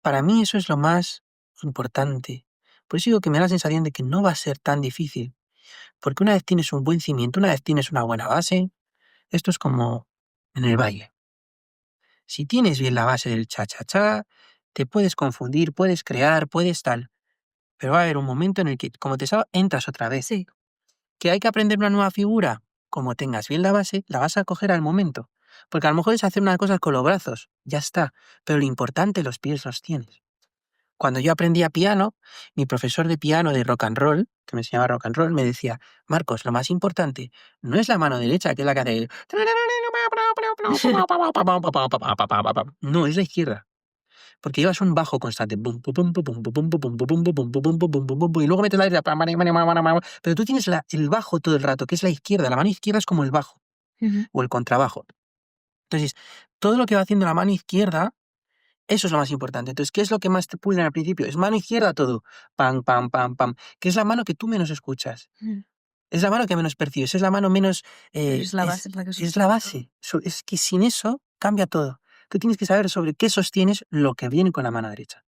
Para mí eso es lo más importante. Por eso digo que me da la sensación de que no va a ser tan difícil, porque una vez tienes un buen cimiento, una vez tienes una buena base, esto es como en el baile. Si tienes bien la base del cha-cha-cha, te puedes confundir, puedes crear, puedes tal, pero va a haber un momento en el que, como te sabes, entras otra vez. Sí. ¿Que hay que aprender una nueva figura? Como tengas bien la base, la vas a coger al momento. Porque a lo mejor es hacer una cosa con los brazos, ya está, pero lo importante, los pies los tienes. Cuando yo aprendía piano, mi profesor de piano de rock and roll, que me enseñaba rock and roll, me decía, Marcos, lo más importante no es la mano derecha, que es la que hace... No, es la izquierda. Porque llevas un bajo constante. Bum, pum, pum, pum, pum, pum, pum, pum, pum, pum, pum, pum, pum, pum, pum, pum, pum, y luego metes la derecha. Pero tú tienes el bajo todo el rato, que es la izquierda. La mano izquierda es como el bajo Ujú. o el contrabajo. Entonces, todo lo que va haciendo la mano izquierda, eso es lo más importante. Entonces, ¿qué es lo que más te pulen al principio? Es mano izquierda todo. Pam, pam, pam, pam. Que es la mano que tú menos escuchas. Mm. Es la mano que menos percibes. Es la mano menos... Pero es la base, es la que es la sostiene todo. base. Es que sin eso cambia todo. Tú tienes que saber sobre qué sostienes lo que viene con la mano derecha.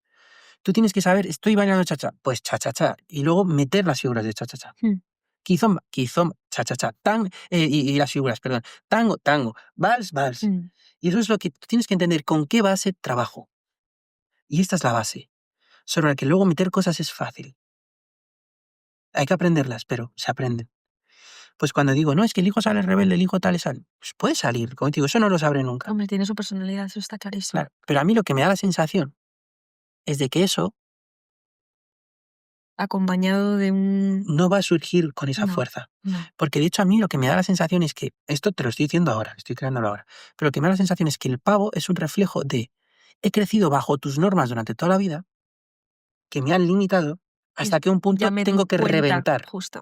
Tú tienes que saber, estoy bailando cha-cha, pues cha-cha-cha. Y luego meter las figuras de cha-cha-cha. Mm. Kizomba, kizomba, cha-cha-cha. Y las figuras, perdón. Tango, tango. Vals, vals. Mm. Y eso es lo que tú tienes que entender, con qué base trabajo. Y esta es la base, sobre la que luego meter cosas es fácil. Hay que aprenderlas, pero se aprenden. Pues cuando digo, no, es que el hijo sale rebelde, el hijo tal y sal, pues puede salir, como te digo, eso no lo sabré nunca. Hombre, tiene su personalidad, eso está clarísimo. Claro, pero a mí lo que me da la sensación es de que eso Acompañado de un... no va a surgir con esa No, fuerza. no. Porque de hecho a mí lo que me da la sensación es que, esto te lo estoy diciendo ahora, estoy creándolo ahora, pero lo que me da la sensación es que el pavo es un reflejo de, he crecido bajo tus normas durante toda la vida, que me han limitado, hasta Es- que un punto ya me doy tengo que cuenta, reventar. justo.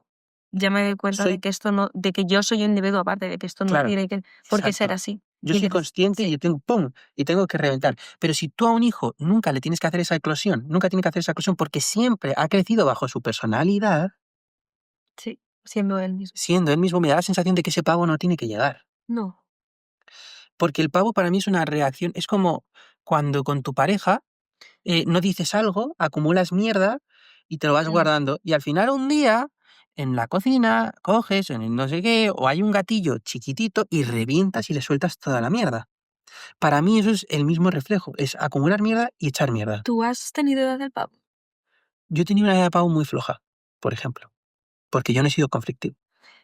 Ya me doy cuenta de Soy, que esto no, de que yo soy un individuo aparte, de que esto no claro, tiene que, por qué ser exacto. así. Yo Y soy entonces, consciente y sí, yo tengo, ¡pum! Y tengo que reventar. Pero si tú a un hijo nunca le tienes que hacer esa eclosión, nunca tiene que hacer esa eclosión porque siempre ha crecido bajo su personalidad, sí, siendo él mismo. siendo él mismo, me da la sensación de que ese pavo no tiene que llegar. No. Porque el pavo para mí es una reacción, es como cuando con tu pareja no dices algo, acumulas mierda y te lo vas Mm. guardando. Y al final un día, en la cocina, coges, en el no sé qué, o hay un gatillo chiquitito y revientas y le sueltas toda la mierda. Para mí eso es el mismo reflejo, es acumular mierda y echar mierda. ¿Tú has tenido edad del pavo? Yo tenía una edad de pavo muy floja, por ejemplo, porque yo no he sido conflictivo.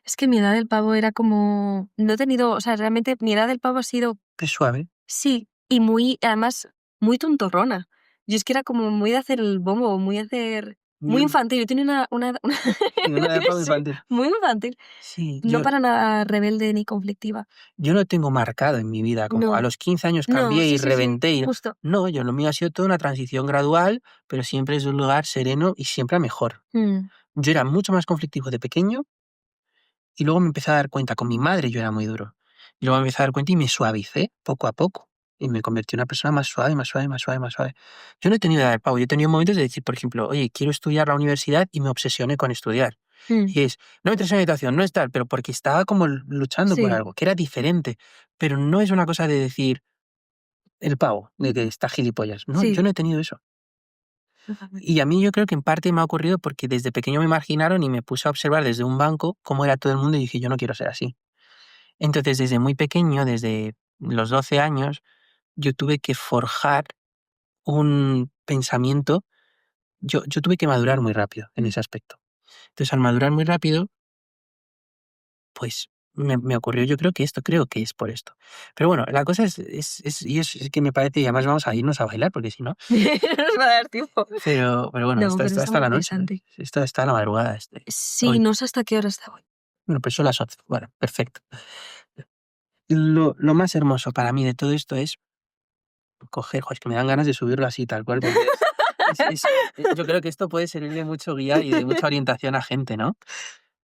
Es que mi edad del pavo era como... No he tenido, o sea, realmente mi edad del pavo ha sido, Es suave. sí, y muy, además, muy tontorrona. Yo es que era como muy de hacer el bombo, muy de hacer... Muy Mm, infantil, yo tenía sí, una edad de pavo sí, infantil. muy infantil. Sí, No para nada rebelde ni conflictiva. yo no tengo marcado en mi vida, como a No, los 15 años no, cambié y sí, sí, sí, reventé. justo. No, yo lo mío ha sido toda una transición gradual, pero siempre es un lugar sereno y siempre a mejor. Mm, Yo era mucho más conflictivo de pequeño y luego me empecé a dar cuenta, con mi madre yo era muy duro. Y luego me empecé a dar cuenta y me suavicé poco a poco. Y me convertí en una persona más suave, más suave, más suave, más suave. Yo no he tenido edad de pavo, yo he tenido momentos de decir, por ejemplo, oye, quiero estudiar la universidad y me obsesioné con estudiar. mm, Y es, no me interesa la habitación, no es tal, pero porque estaba como luchando por sí, algo, que era diferente. Pero no es una cosa de decir el pavo, de que está gilipollas. No, yo sí, no he tenido eso. totalmente. Y a mí yo creo que en parte me ha ocurrido porque desde pequeño me marginaron y me puse a observar desde un banco cómo era todo el mundo y dije, yo no quiero ser así. Entonces, desde muy pequeño, desde los 12 años, yo tuve que forjar un pensamiento, yo tuve que madurar muy rápido en Mm. ese aspecto. Entonces, al madurar muy rápido, pues me ocurrió, yo creo que es por esto. Pero bueno, la cosa es que me parece, y además vamos a irnos a bailar, porque si no, No nos va a dar tiempo. pero bueno, No, pero está hasta muy la noche, ¿no? interesante. Esto está a la madrugada. Sí, Hoy. no sé hasta qué hora está hoy. Bueno, pues son las 11. Bueno, perfecto. Lo más hermoso para mí de todo esto es coger, jo, es que me dan ganas de subirlo así, tal cual, porque yo creo que esto puede servir de mucho guía y de mucha orientación a gente, ¿no?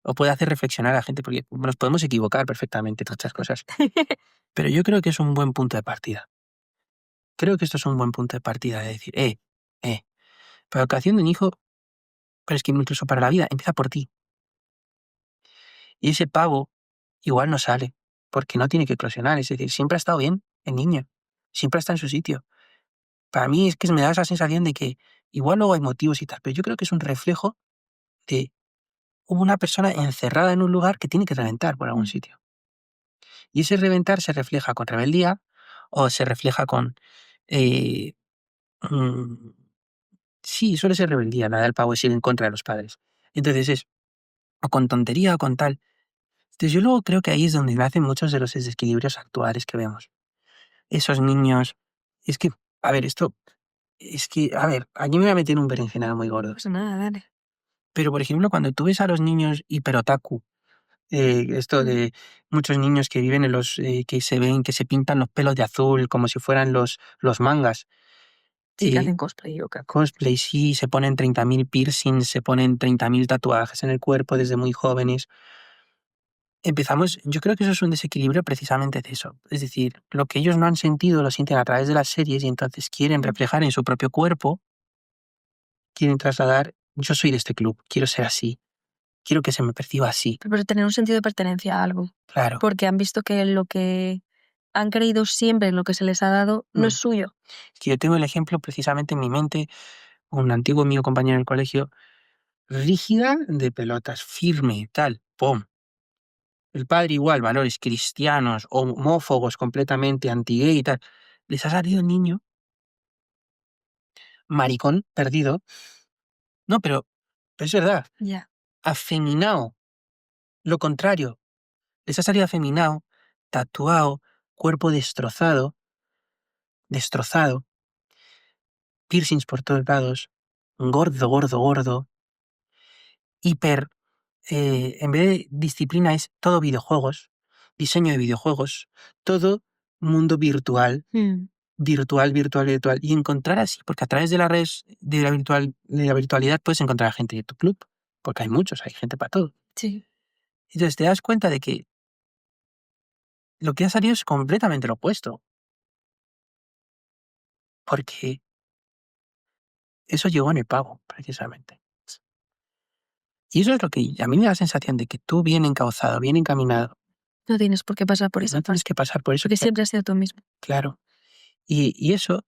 O puede hacer reflexionar a la gente, porque nos podemos equivocar perfectamente en muchas cosas. Pero yo creo que es un buen punto de partida. Creo que esto es un buen punto de partida, de decir, para la educación de un hijo, pero es que incluso para la vida, empieza por ti. Y ese pavo igual no sale, porque no tiene que eclosionar, es decir, siempre ha estado bien el niño, siempre está en su sitio. Para mí es que me da esa sensación de que igual luego hay motivos y tal, pero yo creo que es un reflejo de una persona encerrada en un lugar que tiene que reventar por algún Mm. sitio. Y ese reventar se refleja con rebeldía o se refleja con... eh, mm, sí, suele ser rebeldía, la del pavo es ir en contra de los padres. Entonces es o con tontería o con tal. Entonces yo luego creo que ahí es donde nacen muchos de los desequilibrios actuales que vemos. Esos niños... Es que, a ver, esto... Es que, a ver, aquí me voy a meter en un berenjenal muy No gordo. pasa nada, dale. Pero, por ejemplo, cuando tú ves a los niños hiperotaku, esto Mm. de muchos niños que viven en que se ven, que se pintan los pelos de azul como si fueran los mangas, Sí, que eh, hacen cosplay, yo creo. cosplay, sí, se ponen 30.000 piercings, se ponen 30.000 tatuajes en el cuerpo desde muy jóvenes. Empezamos, yo creo que eso es un desequilibrio precisamente de eso. Es decir, lo que ellos no han sentido lo sienten a través de las series y entonces quieren Mm. reflejar en su propio cuerpo, quieren trasladar, yo soy de este club, quiero ser así, quiero que se me perciba así. Pero tener un sentido de pertenencia a algo. Claro. Porque han visto que lo que han creído siempre, lo que se les ha dado, no es Mm. suyo. Es que yo tengo el ejemplo precisamente en mi mente, un antiguo mío compañero del colegio, rígida de pelotas, firme, tal, pum. El padre igual, valores cristianos, homófobos completamente, anti-gay y tal. Les ha salido un niño, maricón, perdido. No, pero es verdad, Ya. afeminado, lo contrario, les ha salido afeminado, tatuado, cuerpo destrozado, piercings por todos lados, gordo, hiper, en vez de disciplina es todo videojuegos, diseño de videojuegos, todo mundo virtual, virtual. Y encontrar así, porque a través de las redes de la virtualidad puedes encontrar a gente de tu club, porque hay muchos, hay gente para todo. Sí. Entonces te das cuenta de que lo que ha salido es completamente lo opuesto, porque eso llegó en el pago, precisamente. Y eso es lo que a mí me da la sensación de que tú bien encauzado, bien encaminado, No tienes por qué pasar por esa no tienes fase. que pasar por eso, Porque siempre has sido tú mismo. claro. Y eso,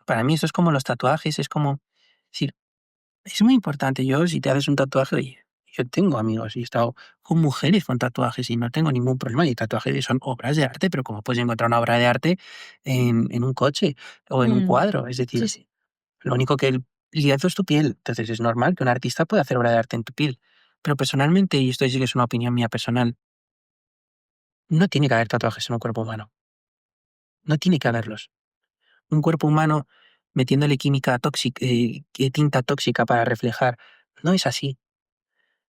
para mí, eso es como los tatuajes, es como, sí, es muy importante. Yo, si te haces un tatuaje, oye, yo tengo amigos y he estado con mujeres con tatuajes y no tengo ningún problema. Y tatuajes son obras de arte, pero como puedes encontrar una obra de arte en un coche o en un cuadro. Es Sí, decir, sí. lo único que el lienzo es tu piel. Entonces es normal que un artista pueda hacer obra de arte en tu piel. Pero personalmente, y esto sí que es una opinión mía personal, no tiene que haber tatuajes en un cuerpo humano. No tiene que haberlos. Un cuerpo humano metiéndole química tóxica, tinta tóxica para reflejar. No es así.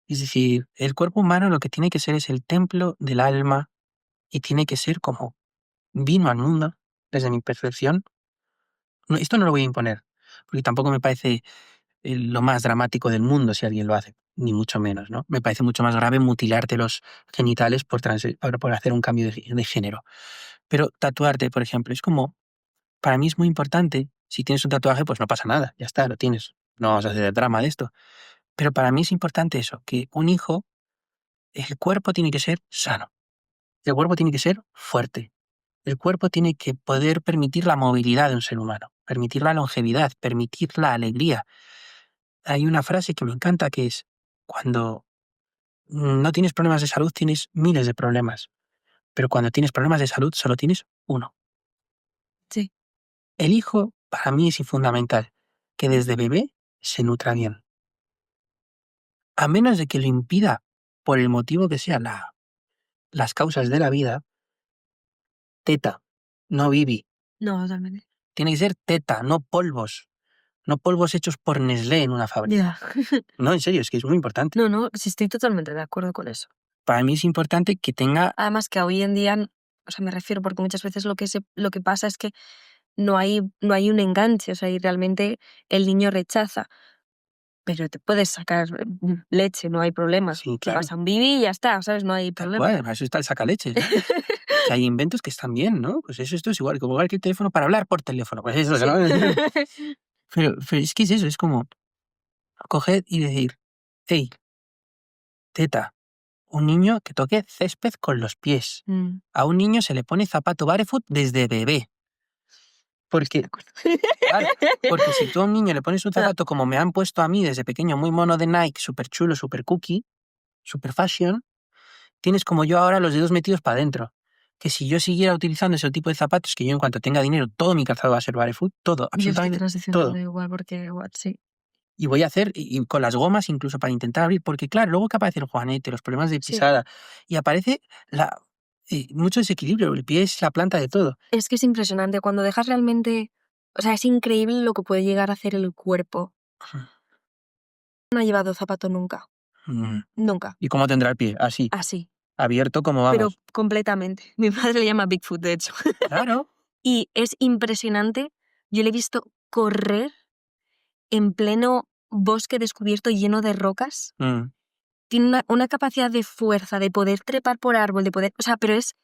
Es decir, el cuerpo humano lo que tiene que ser es el templo del alma y tiene que ser como vino al mundo, desde mi percepción. Esto no lo voy a imponer, porque tampoco me parece lo más dramático del mundo si alguien lo hace, ni mucho menos, ¿no? Me parece mucho más grave mutilarte los genitales por hacer un cambio de género. Pero tatuarte, por ejemplo, es como, para mí es muy importante. Si tienes un tatuaje, pues no pasa nada, ya está, lo tienes. No vamos a hacer drama de esto. Pero para mí es importante eso, que un hijo, el cuerpo tiene que ser sano, el cuerpo tiene que ser fuerte, el cuerpo tiene que poder permitir la movilidad de un ser humano, permitir la longevidad, permitir la alegría. Hay una frase que me encanta que es, cuando no tienes problemas de salud tienes miles de problemas, pero cuando tienes problemas de salud solo tienes uno. Sí. El hijo para mí es fundamental, que desde bebé se nutra bien. A menos de que lo impida por el motivo que sea las causas de la vida, teta, no bibi. No, totalmente. Tiene que ser teta, no polvos. No polvos hechos por Nestlé en una fábrica. Ya. No, en serio, es que es muy importante. No, sí estoy totalmente de acuerdo con eso. Para mí es importante que tenga... Además que hoy en día, o sea, me refiero porque muchas veces lo que pasa es que no hay un enganche, o sea, y realmente el niño rechaza. Pero te puedes sacar leche, no hay problema. Sí, Te claro, vas a un bibi y ya está, ¿sabes? No hay tal problema. cual, para eso está el sacaleches, ¿no? Que hay inventos que están bien, ¿no? Pues eso, esto es igual, como igual que el teléfono para hablar por teléfono. Pues eso, Sí. ¿no? Pero es que es eso, es como coger y decir, hey, teta, un niño que toque césped con los pies. Mm, A un niño se le pone zapato barefoot desde bebé. Porque, de acuerdo. claro, porque si tú a un niño le pones un Ah, zapato como me han puesto a mí desde pequeño, muy mono de Nike, súper chulo, súper cookie, súper fashion, tienes como yo ahora los dedos metidos para adentro. Que si yo siguiera utilizando ese tipo de zapatos, que yo en cuanto tenga dinero, todo mi calzado va a ser barefoot, todo, yo estoy absolutamente transicionando todo. igual porque igual sí. Y voy a hacer, y con las gomas incluso para intentar abrir, porque claro, luego que aparece el juanete, los problemas de Sí. pisada, y aparece mucho desequilibrio, el pie es la planta de todo. Es que es impresionante cuando dejas realmente, o sea, es increíble lo que puede llegar a hacer el cuerpo. No ha llevado zapato nunca, Mm. nunca, ¿Y cómo tendrá el pie? Así, así, abierto como pero vamos. completamente. Mi madre le llama Bigfoot, de hecho. Claro. Y es impresionante, yo le he visto correr en pleno bosque descubierto lleno de rocas. Mm, Tiene una capacidad de fuerza, de poder trepar por árbol, de poder, o sea, pero es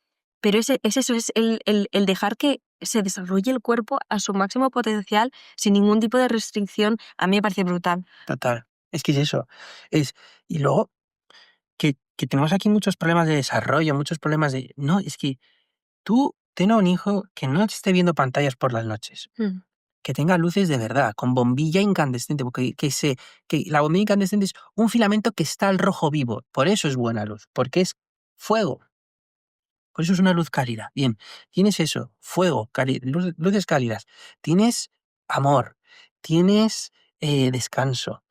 eso, es el dejar que se desarrolle el cuerpo a su máximo potencial sin ningún tipo de restricción, a mí me parece brutal. total. Es que es eso. Y luego que tenemos aquí muchos problemas de desarrollo, muchos problemas de... No, es que tú ten a un hijo que no esté viendo pantallas por las noches, Mm. que tenga luces de verdad, con bombilla incandescente, porque que la bombilla incandescente es un filamento que está al rojo vivo, por eso es buena luz, porque es fuego, por eso es una luz cálida. Bien, tienes eso, fuego, luces cálidas, tienes amor, tienes descanso,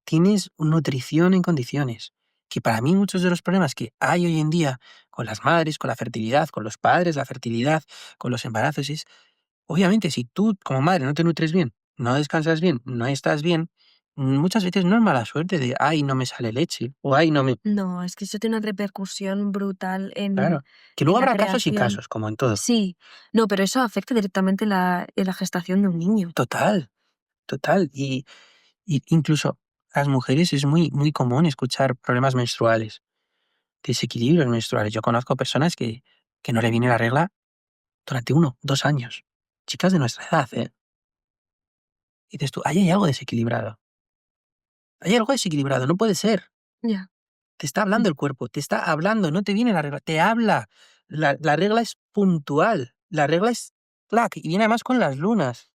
tienes nutrición en condiciones, que para mí muchos de los problemas que hay hoy en día con las madres, con la fertilidad, con los padres, la fertilidad, con los embarazos, es, obviamente, si tú como madre no te nutres bien, no descansas bien, no estás bien, muchas veces no es mala suerte de, ay, no me sale leche, o ay, no me... No, es que eso tiene una repercusión brutal Claro. Que en luego la habrá casos y creación. casos, como en todo. Sí, no, pero eso afecta directamente en la gestación de un niño. Total, total. Y incluso las mujeres es muy, muy común escuchar problemas menstruales, desequilibrios menstruales. Yo conozco personas que no le viene la regla durante 1, 2 años. Chicas de nuestra edad, ¿eh? Y dices tú, ahí hay algo desequilibrado. Hay algo desequilibrado, no puede ser. Ya. Te está Mm, hablando el cuerpo, te está hablando, no te viene la regla, te habla. La regla es puntual, la regla es clac, y viene además con las lunas.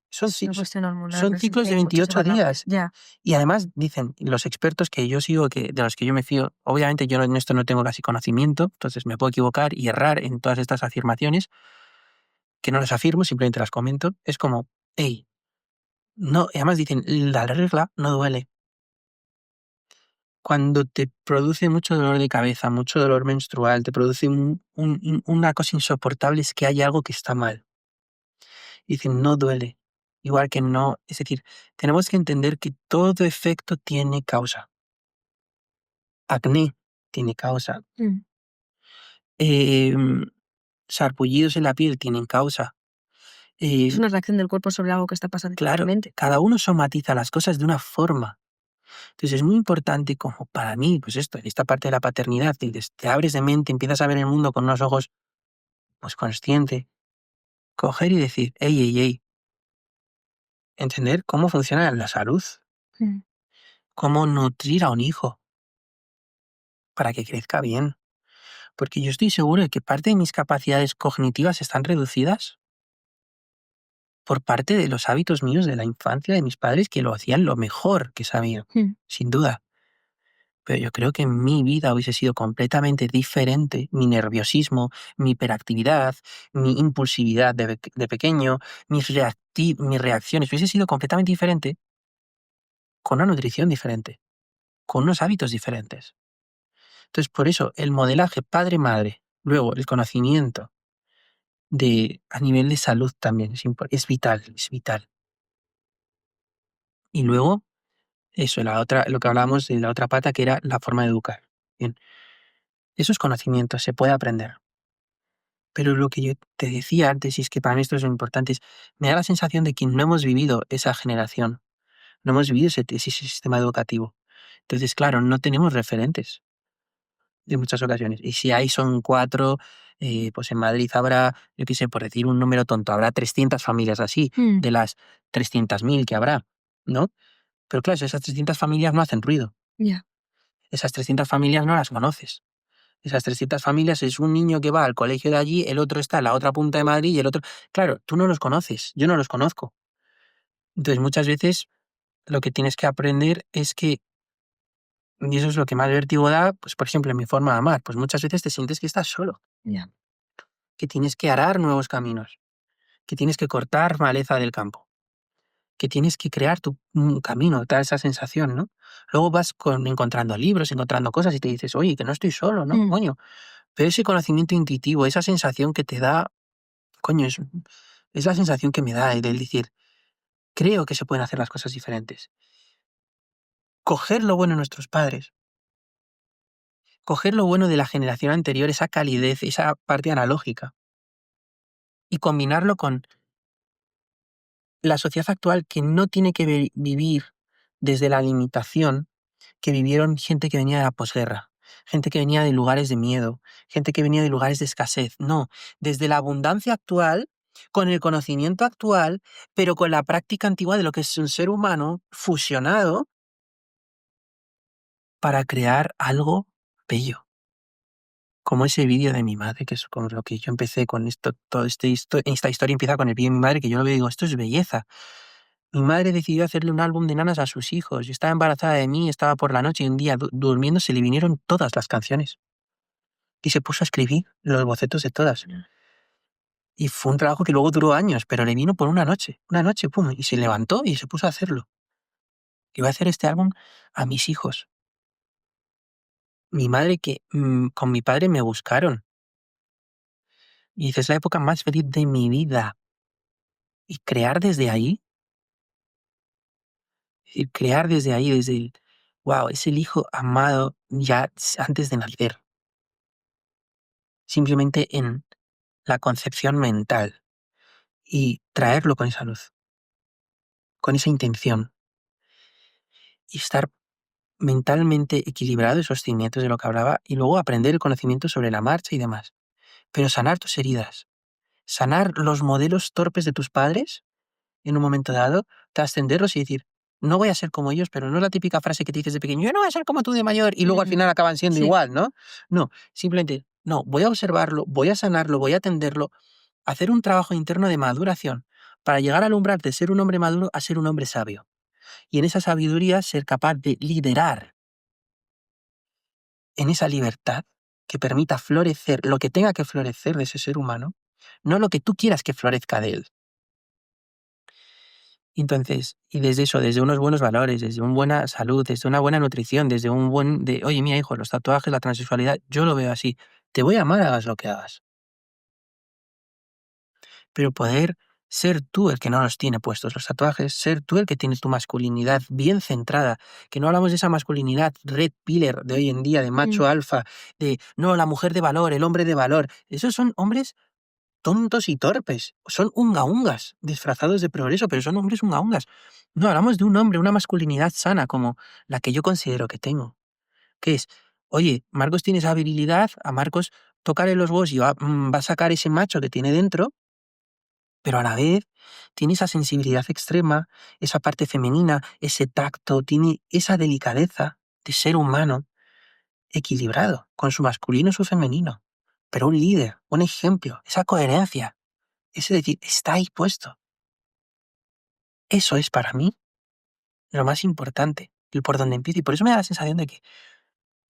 Son, Es ci- una so- cuestión hormonal, son pero sí ciclos que de hay muchas 28 variantes. días. Ya. Y además dicen los expertos que yo sigo, de los que yo me fío, obviamente yo en esto no tengo casi conocimiento, entonces me puedo equivocar y errar en todas estas afirmaciones, que no las afirmo, simplemente las comento. Es como, hey, no, y además dicen, la regla no duele. Cuando te produce mucho dolor de cabeza, mucho dolor menstrual, te produce una cosa insoportable, es que hay algo que está mal. Y dicen, no duele. Igual que no, es decir, tenemos que entender que todo efecto tiene causa. Acné tiene causa. Mm. em, Sarpullidos en la piel tienen causa. Es Eh, una reacción del cuerpo sobre algo que está pasando claro, internamente. cada uno somatiza las cosas de una forma. Entonces es muy importante como para mí, pues esto, en esta parte de la paternidad, te abres de mente, empiezas a ver el mundo con unos ojos pues consciente, coger y decir, hey, hey, hey, entender cómo funciona la salud, Mm. cómo nutrir a un hijo para que crezca bien. Porque yo estoy seguro de que parte de mis capacidades cognitivas están reducidas por parte de los hábitos míos de la infancia de mis padres que lo hacían lo mejor que sabían, Mm. sin duda. Pero yo creo que mi vida hubiese sido completamente diferente, mi nerviosismo, mi hiperactividad, mi impulsividad de pequeño, mis reacciones, hubiese sido completamente diferente con una nutrición diferente, con unos hábitos diferentes. Entonces, por eso, el modelaje padre-madre, luego el conocimiento a nivel de salud también es vital, es vital. Y luego, eso, lo que hablábamos de la otra pata, que era la forma de educar. Bien, esos conocimientos se puede aprender. Pero lo que yo te decía antes, y es que para mí esto es lo importante, es, me da la sensación de que no hemos vivido esa generación, no hemos vivido ese sistema educativo. Entonces, claro, no tenemos referentes en muchas ocasiones. Y si hay son cuatro, pues en Madrid habrá, yo qué sé, por decir un número tonto, habrá 300 familias así, Mm. de las 300.000 que habrá, ¿no? Pero claro, esas 300 familias no hacen ruido. Ya. Esas 300 familias no las conoces. Esas 300 familias es un niño que va al colegio de allí, el otro está en la otra punta de Madrid y el otro... Claro, tú no los conoces, yo no los conozco. Entonces, muchas veces lo que tienes que aprender es que, y eso es lo que más vértigo da, pues por ejemplo, en mi forma de amar, pues muchas veces te sientes que estás solo, Ya. que tienes que arar nuevos caminos, que tienes que cortar maleza del campo, que tienes que crear tu camino, te da esa sensación, ¿no? Luego vas encontrando libros, encontrando cosas y te dices, oye, que no estoy solo, ¿no? Mm. Coño, pero ese conocimiento intuitivo, esa sensación que te da, coño, es la sensación que me da, del decir, creo que se pueden hacer las cosas diferentes. Coger lo bueno de nuestros padres, coger lo bueno de la generación anterior, esa calidez, esa parte analógica, y combinarlo con la sociedad actual que no tiene que vivir desde la limitación que vivieron gente que venía de la posguerra, gente que venía de lugares de miedo, gente que venía de lugares de escasez. No, desde la abundancia actual, con el conocimiento actual, pero con la práctica antigua de lo que es un ser humano fusionado para crear algo bello. Como ese vídeo de mi madre, que es con lo que yo empecé con esto, esta historia empieza con el vídeo de mi madre, que yo lo veo y digo, esto es belleza. Mi madre decidió hacerle un álbum de nanas a sus hijos. Yo estaba embarazada de mí, estaba por la noche y un día durmiendo se le vinieron todas las canciones. Y se puso a escribir los bocetos de todas. Y fue un trabajo que luego duró años, pero le vino por una noche, pum, y se levantó y se puso a hacerlo. Y voy a hacer este álbum a mis hijos. mi madre que con mi padre me buscaron. Y dice, es la época más feliz de mi vida. Y crear desde ahí, es decir, crear desde ahí, desde el, wow, es el hijo amado ya antes de nacer. Simplemente en la concepción mental y traerlo con esa luz, con esa intención y estar mentalmente equilibrado, esos cimientos de lo que hablaba, y luego aprender el conocimiento sobre la marcha y demás. Pero sanar tus heridas, sanar los modelos torpes de tus padres en un momento dado, trascenderlos y decir, no voy a ser como ellos, pero no es la típica frase que te dices de pequeño, yo no voy a ser como tú de mayor, y luego al final acaban siendo Sí. igual, ¿no? No, simplemente, no, voy a observarlo, voy a sanarlo, voy a atenderlo, hacer un trabajo interno de maduración para llegar al umbral de ser un hombre maduro a ser un hombre sabio. Y en esa sabiduría ser capaz de liderar en esa libertad que permita florecer lo que tenga que florecer de ese ser humano, no lo que tú quieras que florezca de él. Entonces, y desde eso, desde unos buenos valores, desde una buena salud, desde una buena nutrición, desde un buen de, oye, mira, hijo, los tatuajes, la transexualidad, yo lo veo así. Te voy a amar, hagas lo que hagas. Pero poder ser tú el que no los tiene puestos los tatuajes, ser tú el que tiene tu masculinidad bien centrada, que no hablamos de esa masculinidad red pillar de hoy en día, de macho alfa, de no, la mujer de valor, el hombre de valor. Esos son hombres tontos y torpes. Son ungaungas, disfrazados de progreso, pero son hombres ungaungas. No, hablamos de un hombre, una masculinidad sana, como la que yo considero que tengo. Que es, oye, Marcos tiene esa virilidad, a Marcos tócale los huevos y va a sacar ese macho que tiene dentro, pero a la vez tiene esa sensibilidad extrema, esa parte femenina, ese tacto, tiene esa delicadeza de ser humano equilibrado, con su masculino y su femenino. Pero un líder, un ejemplo, esa coherencia. Es decir, está ahí puesto. Eso es para mí lo más importante, el por donde empiezo. Y por eso me da la sensación de que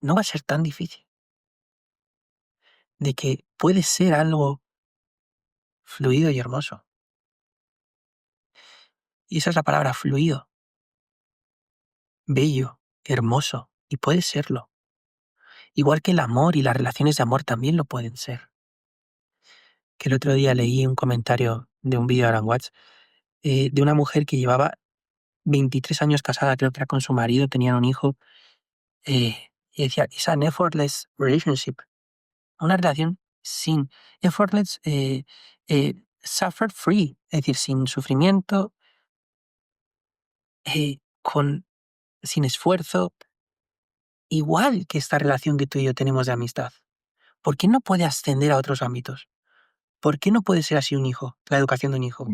no va a ser tan difícil, de que puede ser algo fluido y hermoso. Y esa es la palabra, fluido, bello, hermoso, y puede serlo. Igual que el amor y las relaciones de amor también lo pueden ser. Que el otro día leí un comentario de un vídeo de Alan Watts de una mujer que llevaba 23 años casada, creo que era con su marido, tenían un hijo, y decía, it's an effortless relationship. Una relación sin effortless, suffer free, es decir, sin sufrimiento, con, sin esfuerzo, igual que esta relación que tú y yo tenemos de amistad. ¿Por qué no puede ascender a otros ámbitos? ¿Por qué no puede ser así un hijo, la educación de un hijo?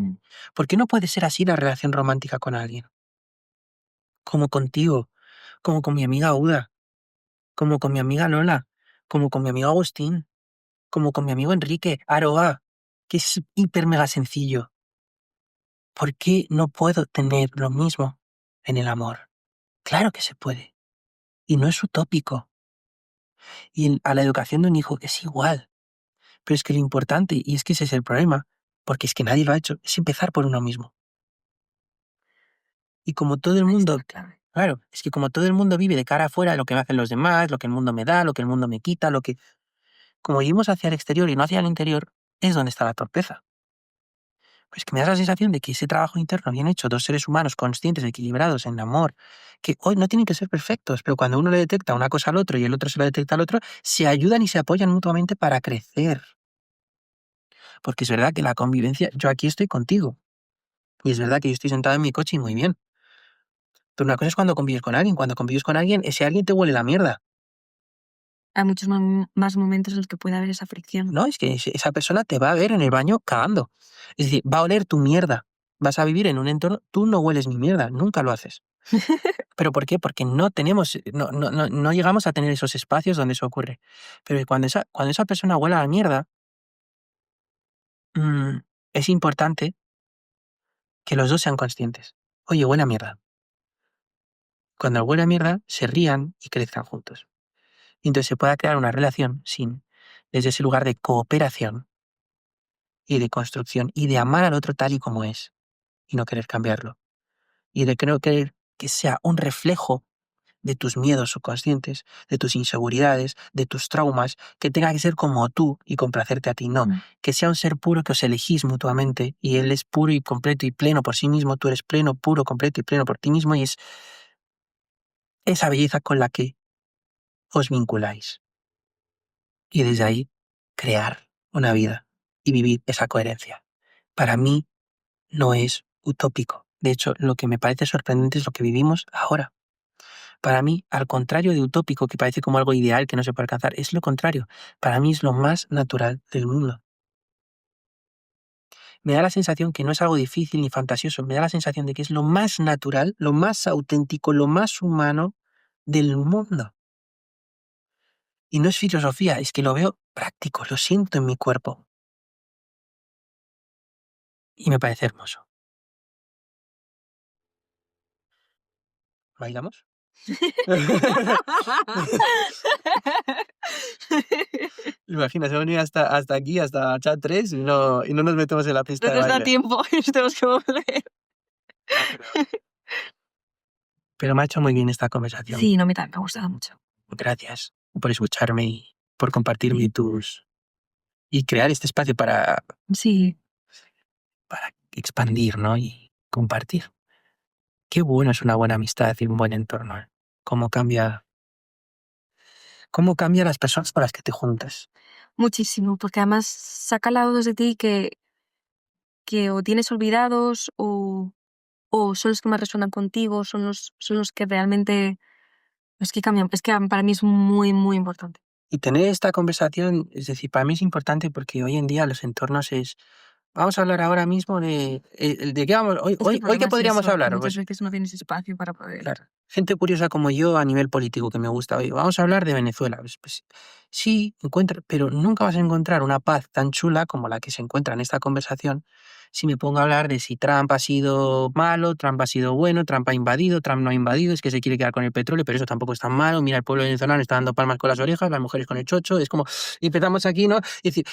¿Por qué no puede ser así la relación romántica con alguien? Como contigo, como con mi amiga Uda, como con mi amiga Lola, como con mi amigo Agustín, como con mi amigo Enrique, Aroa, que es hiper mega sencillo. ¿Por qué no puedo tener lo mismo en el amor? Claro que se puede. Y no es utópico. Y a la educación de un hijo es igual. Pero es que lo importante, y es que ese es el problema, porque es que nadie lo ha hecho, es empezar por uno mismo. Y como todo el mundo, claro, es que como todo el mundo vive de cara afuera lo que me hacen los demás, lo que el mundo me da, lo que el mundo me quita, lo que... Como vivimos hacia el exterior y no hacia el interior, es donde está la torpeza. Pues que me da la sensación de que ese trabajo interno bien hecho, dos seres humanos conscientes, equilibrados, en amor, que hoy no tienen que ser perfectos, pero cuando uno le detecta una cosa al otro y el otro se lo detecta al otro, se ayudan y se apoyan mutuamente para crecer. Porque es verdad que la convivencia, yo aquí estoy contigo, y es verdad que yo estoy sentado en mi coche y muy bien. Pero una cosa es cuando convives con alguien, cuando convives con alguien, ese alguien te huele la mierda. Hay muchos más momentos en los que puede haber esa fricción. No, es que esa persona te va a ver en el baño cagando. Es decir, va a oler tu mierda. Vas a vivir en un entorno, tú no hueles mi mierda, nunca lo haces. ¿Pero por qué? Porque no tenemos, no llegamos a tener esos espacios donde eso ocurre. Pero cuando esa persona huele a la mierda, mm, es importante que los dos sean conscientes. Oye, huele a mierda. Cuando huele a mierda, se rían y crezcan juntos. Y entonces se pueda crear una relación desde ese lugar de cooperación y de construcción y de amar al otro tal y como es y no querer cambiarlo. Y de querer que sea un reflejo de tus miedos subconscientes, de tus inseguridades, de tus traumas, que tenga que ser como tú y complacerte a ti. No, que sea un ser puro que os elegís mutuamente y él es puro y completo y pleno por sí mismo, tú eres pleno, puro, completo y pleno por ti mismo y es esa belleza con la que os vinculáis. Y desde ahí crear una vida y vivir esa coherencia. Para mí no es utópico. De hecho, lo que me parece sorprendente es lo que vivimos ahora. Para mí, al contrario de utópico, que parece como algo ideal que no se puede alcanzar, es lo contrario. Para mí es lo más natural del mundo. Me da la sensación que no es algo difícil ni fantasioso, me da la sensación de que es lo más natural, lo más auténtico, lo más humano del mundo. Y no es filosofía, es que lo veo práctico, lo siento en mi cuerpo. Y me parece hermoso. ¿Bailamos? Imagina, se van a ir hasta aquí, hasta chat 3 y no nos metemos en la pista No de nos da baile. tiempo, nos tenemos que volver. Ah, pero me ha hecho muy bien esta conversación. Sí, no, me ha gustado mucho. Gracias por escucharme y por compartirme y crear este espacio para Sí, expandir, ¿no? Y compartir. Qué bueno es una buena amistad y un buen entorno, ¿eh? Cómo cambia las personas con las que te juntas. muchísimo, porque además saca lados de ti que o tienes olvidados o son los que más resuenan contigo, son los que realmente, los que cambian. Es que para mí es muy, muy importante. Y tener esta conversación, es decir, para mí es importante porque hoy en día los entornos es... Vamos a hablar ahora mismo de qué vamos... Es que el Hoy problema qué es podríamos eso, que hablar. muchas Pues veces no tienes espacio para poder. claro, gente curiosa como yo a nivel político que me gusta. Oye, vamos a hablar de Venezuela. Pues, sí, pero nunca vas a encontrar una paz tan chula como la que se encuentra en esta conversación si me pongo a hablar de si Trump ha sido malo, Trump ha sido bueno, Trump ha invadido, Trump no ha invadido, es que se quiere quedar con el petróleo, pero eso tampoco es tan malo. Mira, el pueblo venezolano está dando palmas con las orejas, las mujeres con el chocho. Es como, y empezamos aquí, ¿no? Es decir,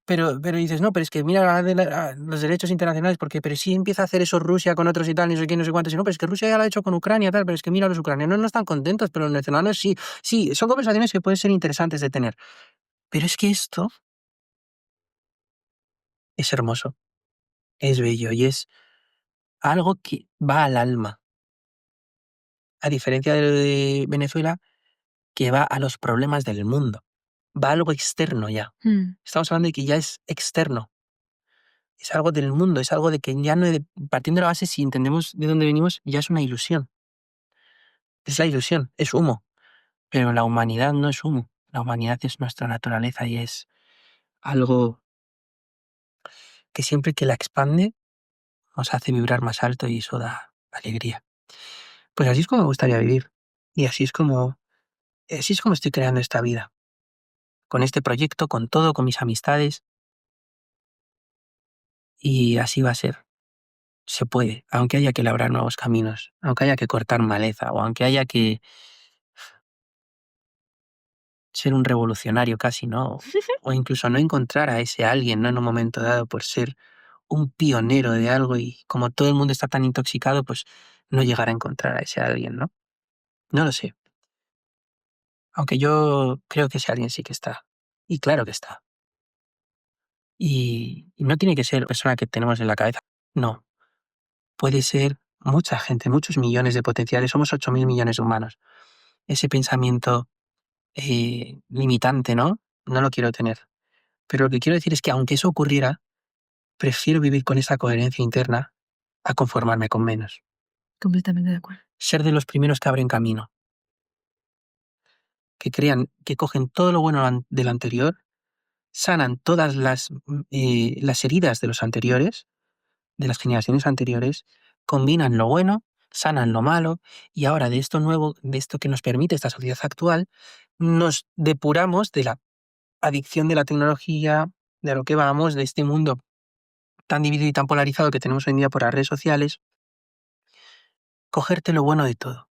pero dices, no, pero es que mira los derechos internacionales, porque pero sí empieza a hacer eso Rusia con otros y tal, no sé qué, no sé cuántos, y no, pero es que Rusia ya lo ha hecho con Ucrania, tal, pero es que mira, los ucranianos no están contentos, pero los venezolanos sí. Sí, son conversaciones que pueden ser interesantes de tener. Pero es que esto es hermoso, es bello y es algo que va al alma. A diferencia de lo de Venezuela, que va a los problemas del mundo. Va a algo externo ya. Estamos hablando de que ya es externo. Es algo del mundo, es algo de que ya no, partiendo de la base, si entendemos de dónde venimos, ya es una ilusión. Es la ilusión, es humo. Pero la humanidad no es humo. La humanidad es nuestra naturaleza y es algo que siempre que la expande nos hace vibrar más alto y eso da alegría. Pues así es como me gustaría vivir. Y así es como estoy creando esta vida. Con este proyecto, con todo, con mis amistades. Y así va a ser. Se puede, aunque haya que labrar nuevos caminos, aunque haya que cortar maleza o aunque haya que ser un revolucionario casi, ¿no? O incluso no encontrar a ese alguien, ¿no? En un momento dado por ser un pionero de algo y como todo el mundo está tan intoxicado, pues no llegar a encontrar a ese alguien, ¿no? No lo sé. Aunque yo creo que ese alguien sí que está. Y claro que está. Y no tiene que ser la persona que tenemos en la cabeza. No. Puede ser mucha gente, muchos millones de potenciales. Somos 8.000 millones de humanos. Ese pensamiento limitante, ¿no? No lo quiero tener. Pero lo que quiero decir es que aunque eso ocurriera, prefiero vivir con esa coherencia interna a conformarme con menos. Completamente de acuerdo. Ser de los primeros que abren camino, que crean, que cogen todo lo bueno del anterior, sanan todas las heridas de los anteriores, de las generaciones anteriores, combinan lo bueno, sanan lo malo, y ahora de esto nuevo, de esto que nos permite esta sociedad actual, nos depuramos de la adicción de la tecnología, de lo que vamos, de este mundo tan dividido y tan polarizado que tenemos hoy en día por las redes sociales, cogerte lo bueno de todo.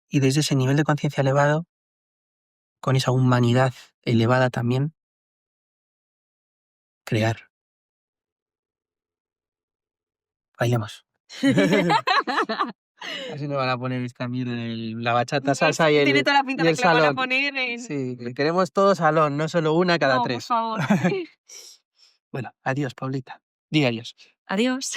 Y desde ese nivel de conciencia elevado, con esa humanidad elevada también, crear. Bailemos. Así no van a poner esta mierda la bachata Pues salsa tiene toda la pinta y de el que la van a salón. poner en... Sí, que queremos todo salón, no solo una cada No, por 3. favor. Bueno, adiós, Paulita. Di adiós. Adiós.